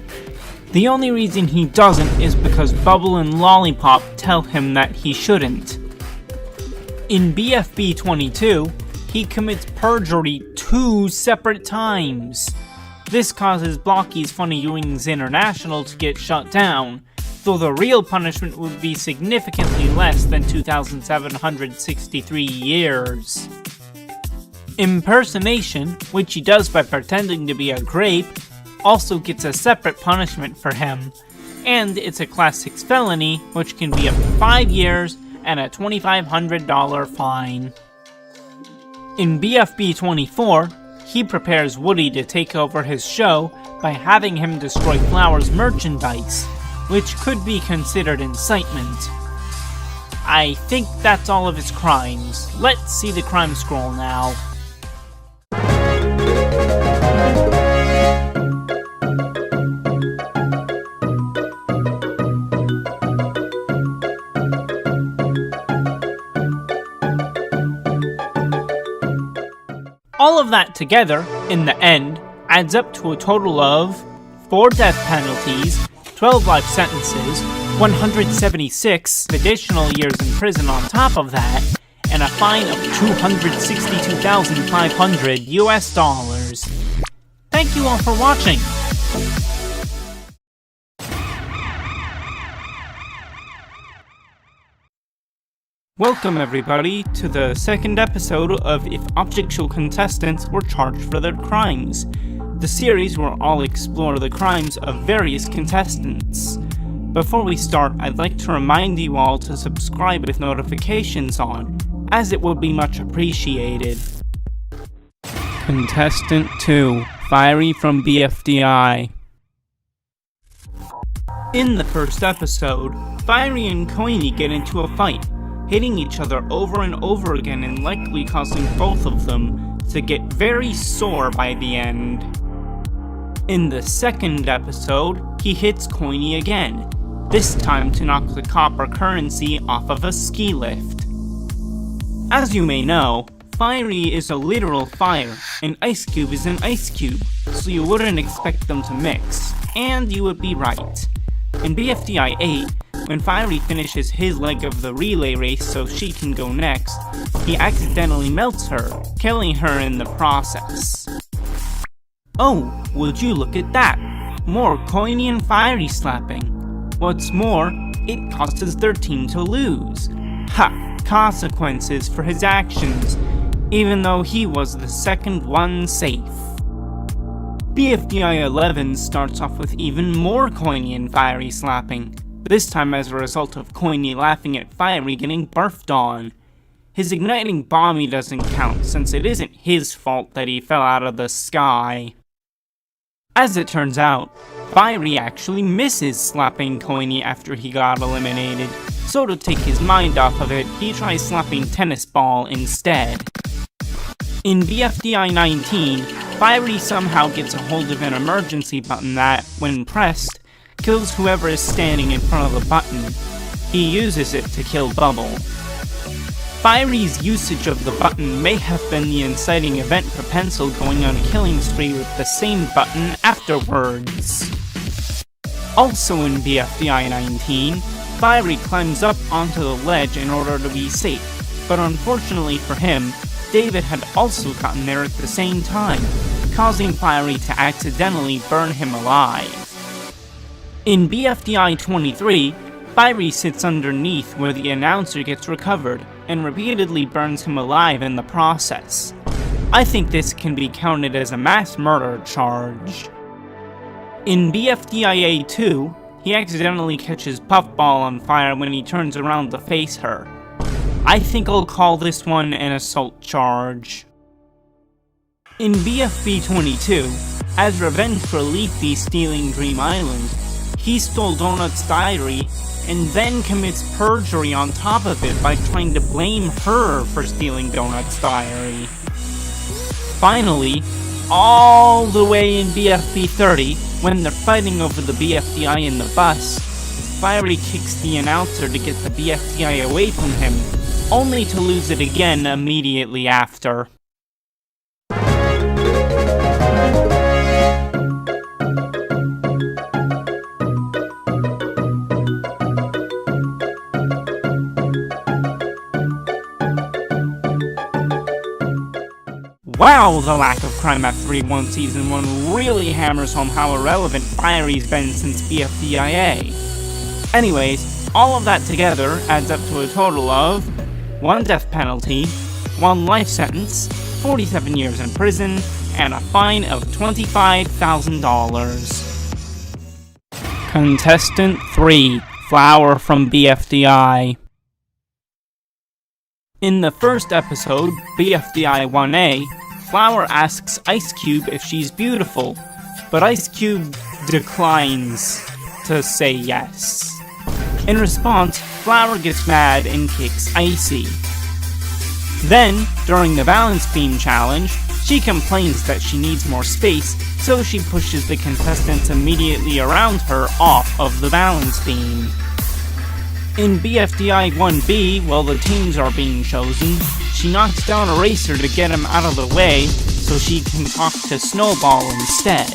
The only reason he doesn't is because Bubble and Lollipop tell him that he shouldn't. In BFB 22, he commits perjury 2 separate times. This causes Blocky's Funny Doings International to get shut down, though the real punishment would be significantly less than 2,763 years. Impersonation, which he does by pretending to be a grape, also gets a separate punishment for him, and it's a Class 6 felony, which can be up to 5 years and a $2,500 fine. In BFB 24, he prepares Woody to take over his show by having him destroy Flower's merchandise, which could be considered incitement. I think that's all of his crimes. Let's see the crime scroll now. All of that together, in the end, adds up to a total of 4 death penalties, 12 life sentences, 176 additional years in prison on top of that, and a fine of $262,500 US. Thank you all for watching! Welcome everybody to the second episode of If Object Show contestants were charged for their crimes, the series where I'll explore the crimes of various contestants. Before we start, I'd like to remind you all to subscribe with notifications on, as it would be much appreciated. Contestant 2, Fiery from BFDI. In the first episode, Fiery and Coiny get into a fight, hitting each other over and over again and likely causing both of them to get very sore by the end. In the second episode, he hits Coiny again, this time to knock the copper currency off of a ski lift. As you may know, Fiery is a literal fire, and Ice-Cube is an ice cube, so you wouldn't expect them to mix, and you would be right. In BFDI 8, when Fiery finishes his leg of the relay race so she can go next, he accidentally melts her, killing her in the process. Oh, would you look at that! More Coiny and Fiery slapping. What's more, it causes their team to lose. Ha! Consequences for his actions, even though he was the second one safe. BFDI 11 starts off with even more Coiny and Fiery slapping, this time as a result of Coiny laughing at Fiery getting barfed on. His igniting Bomby doesn't count since it isn't his fault that he fell out of the sky. As it turns out, Fiery actually misses slapping Coiny after he got eliminated, so to take his mind off of it, he tries slapping Tennis Ball instead. In BFDI 19, Fiery somehow gets a hold of an emergency button that, when pressed, kills whoever is standing in front of the button. He uses it to kill Bubble. Fiery's usage of the button may have been the inciting event for Pencil going on a killing spree with the same button afterwards. Also in BFDI 19, Fiery climbs up onto the ledge in order to be safe, but unfortunately for him, David had also gotten there at the same time, causing Fiery to accidentally burn him alive. In BFDI 23, Fiery sits underneath where the announcer gets recovered, and repeatedly burns him alive in the process. I think this can be counted as a mass murder charge. In BFDI A2, he accidentally catches Puffball on fire when he turns around to face her. I think I'll call this one an assault charge. In BFB 22, as revenge for Leafy stealing Dream Island, he stole Donut's diary and then commits perjury on top of it by trying to blame her for stealing Donut's diary. Finally, all the way in BFB 30, when they're fighting over the BFDI in the bus, Fiery kicks the announcer to get the BFDI away from him, only to lose it again immediately after. Wow, the lack of crime after 3-1 Season 1 really hammers home how irrelevant Fiery's been since BFDIA. Anyways, all of that together adds up to a total of 1 death penalty, 1 life sentence, 47 years in prison, and a fine of $25,000. Contestant 3, Flower from BFDI. In the first episode, BFDI 1A, Flower asks Ice-Cube if she's beautiful, but Ice-Cube declines to say yes. In response, Flower gets mad and kicks Icy. Then, during the balance beam challenge, she complains that she needs more space, so she pushes the contestants immediately around her off of the balance beam. In BFDI 1B, while the teams are being chosen, she knocks down a racer to get him out of the way so she can talk to Snowball instead.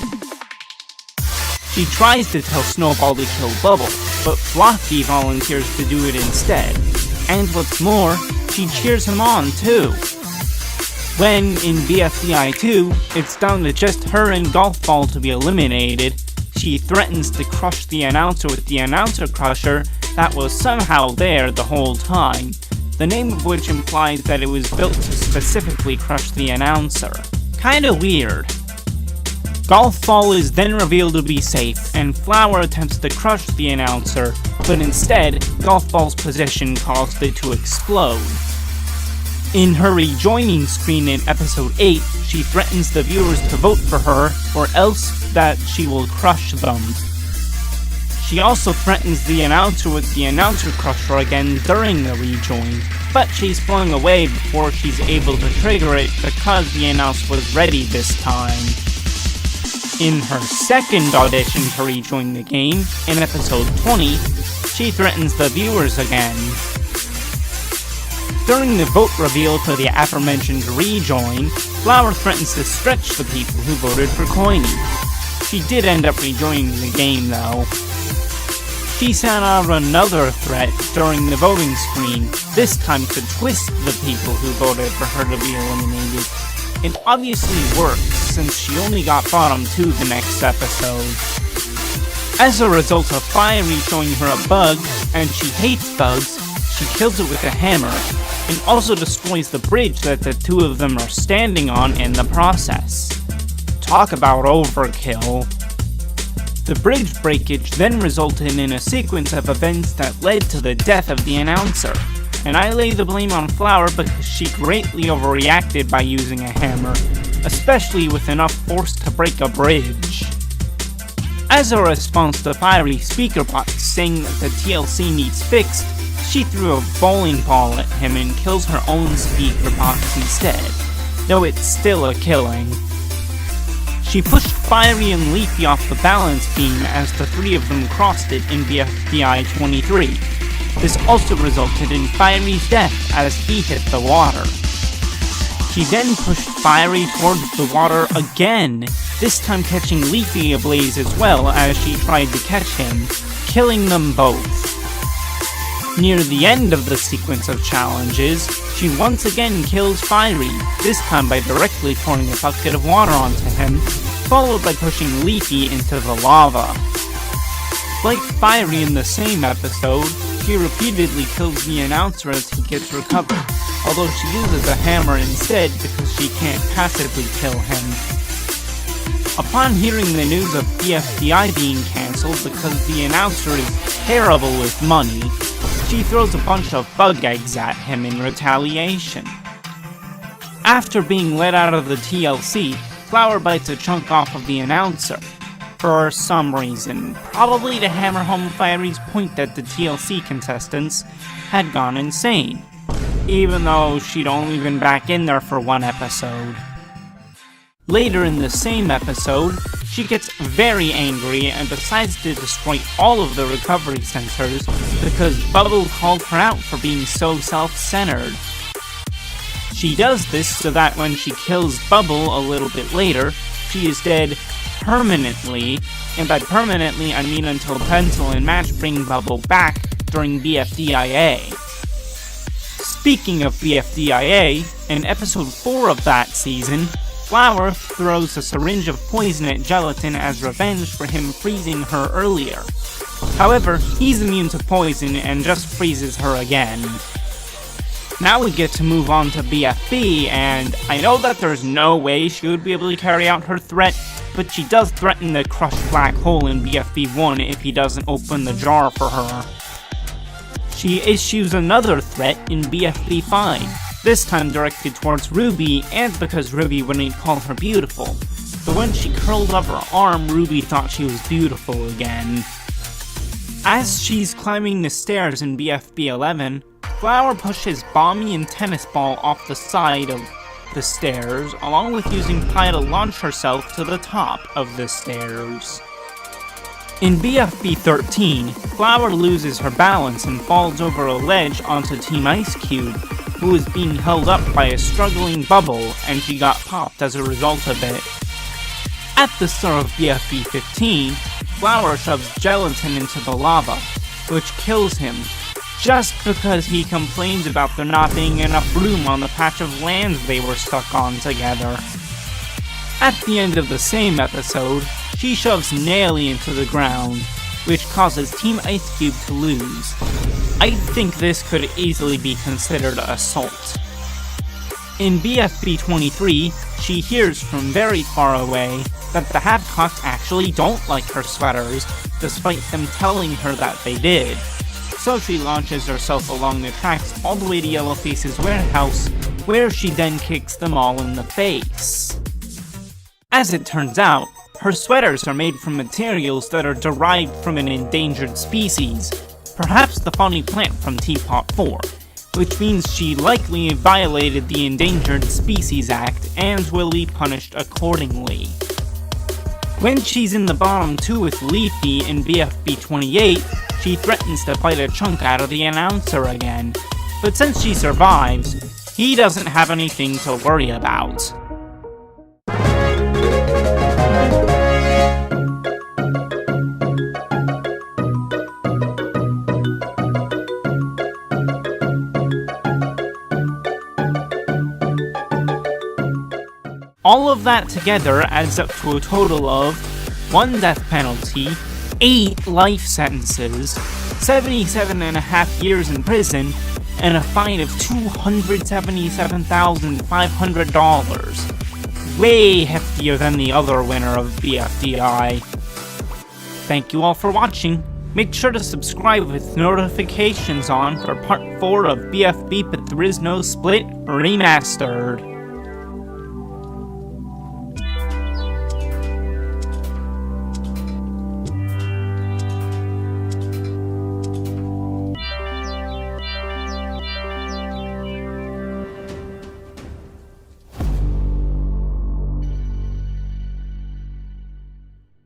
She tries to tell Snowball to kill Bubble, but Blocky volunteers to do it instead. And what's more, she cheers him on too. When, in BFDI 2, it's down to just her and Golf Ball to be eliminated, she threatens to crush the announcer with the announcer crusher that was somehow there the whole time, the name of which implies that it was built to specifically crush the announcer. Kinda weird. Golf Ball is then revealed to be safe, and Flower attempts to crush the announcer, but instead, Golf Ball's position caused it to explode. In her rejoining screen in episode 8, she threatens the viewers to vote for her, or else that she will crush them. She also threatens the announcer with the announcer crusher again during the rejoin, but she's flung away before she's able to trigger it because the announcer was ready this time. In her second audition to rejoin the game, in episode 20, she threatens the viewers again. During the vote reveal for the aforementioned rejoin, Flower threatens to stretch the people who voted for Coiny. She did end up rejoining the game though. She sent out another threat during the voting screen, this time to twist the people who voted for her to be eliminated. It obviously works, since she only got bottom 2 the next episode. As a result of Fiery showing her a bug, and she hates bugs, she kills it with a hammer, and also destroys the bridge that the two of them are standing on in the process. Talk about overkill. The bridge breakage then resulted in a sequence of events that led to the death of the announcer, and I lay the blame on Flower because she greatly overreacted by using a hammer, especially with enough force to break a bridge. As a response to Fiery's speaker box saying that the TLC needs fixed, she threw a bowling ball at him and kills her own speaker box instead, though it's still a killing. She pushed Fiery and Leafy off the balance beam as the three of them crossed it in BFDI 23. This also resulted in Fiery's death as he hit the water. She then pushed Fiery towards the water again, this time catching Leafy ablaze as well as she tried to catch him, killing them both. Near the end of the sequence of challenges, she once again kills Fiery, this time by directly pouring a bucket of water onto him, followed by pushing Leafy into the lava. Like Fiery in the same episode, she repeatedly kills the announcer as he gets recovered, although she uses a hammer instead because she can't passively kill him. Upon hearing the news of BFDI being cancelled because the announcer is terrible with money, she throws a bunch of bug eggs at him in retaliation. After being let out of the TLC, Flower bites a chunk off of the announcer. For some reason, probably to hammer home Fiery's point that the TLC contestants had gone insane, even though she'd only been back in there for one episode. Later in the same episode, she gets very angry and decides to destroy all of the recovery sensors because Bubble called her out for being so self-centered. She does this so that when she kills Bubble a little bit later, she is dead permanently, and by permanently I mean until Pencil and Match bring Bubble back during BFDIA. Speaking of BFDIA, in episode 4 of that season, Flower throws a syringe of poison at Gelatin as revenge for him freezing her earlier. However, he's immune to poison and just freezes her again. Now we get to move on to BFB, and I know that there's no way she would be able to carry out her threat, but she does threaten the crushed black hole in BFB1 if he doesn't open the jar for her. She issues another threat in BFB5, this time directed towards Ruby, and because Ruby wouldn't call her beautiful. But when she curled up her arm, Ruby thought she was beautiful again. As she's climbing the stairs in BFB11, Flower pushes Bommy and Tennis Ball off the side of the stairs, along with using Pie to launch herself to the top of the stairs. In BFB 13, Flower loses her balance and falls over a ledge onto Team A-Cube, who is being held up by a struggling Bubble, and she got popped as a result of it. At the start of BFB 15, Flower shoves Gelatin into the lava, which kills him, just because he complains about there not being enough room on the patch of land they were stuck on together. At the end of the same episode, she shoves Naily into the ground, which causes Team A-Cube to lose. I think this could easily be considered assault. In BFB 23, she hears from very far away that the Hadcocks actually don't like her sweaters, despite them telling her that they did. So she launches herself along the tracks all the way to Yellowface's warehouse, where she then kicks them all in the face. As it turns out, her sweaters are made from materials that are derived from an endangered species, perhaps the funny plant from Teapot 4, which means she likely violated the Endangered Species Act and will be punished accordingly. When she's in the bottom 2 with Leafy in BFB 28, she threatens to bite a chunk out of the announcer again, but since she survives, he doesn't have anything to worry about. All of that together adds up to a total of 1 death penalty, 8 life sentences, 77.5 years in prison, and a fine of $277,500. Way heftier than the other winner of BFDI. Thank you all for watching. Make sure to subscribe with notifications on for part 4 of BFB But There Is No Split Remastered.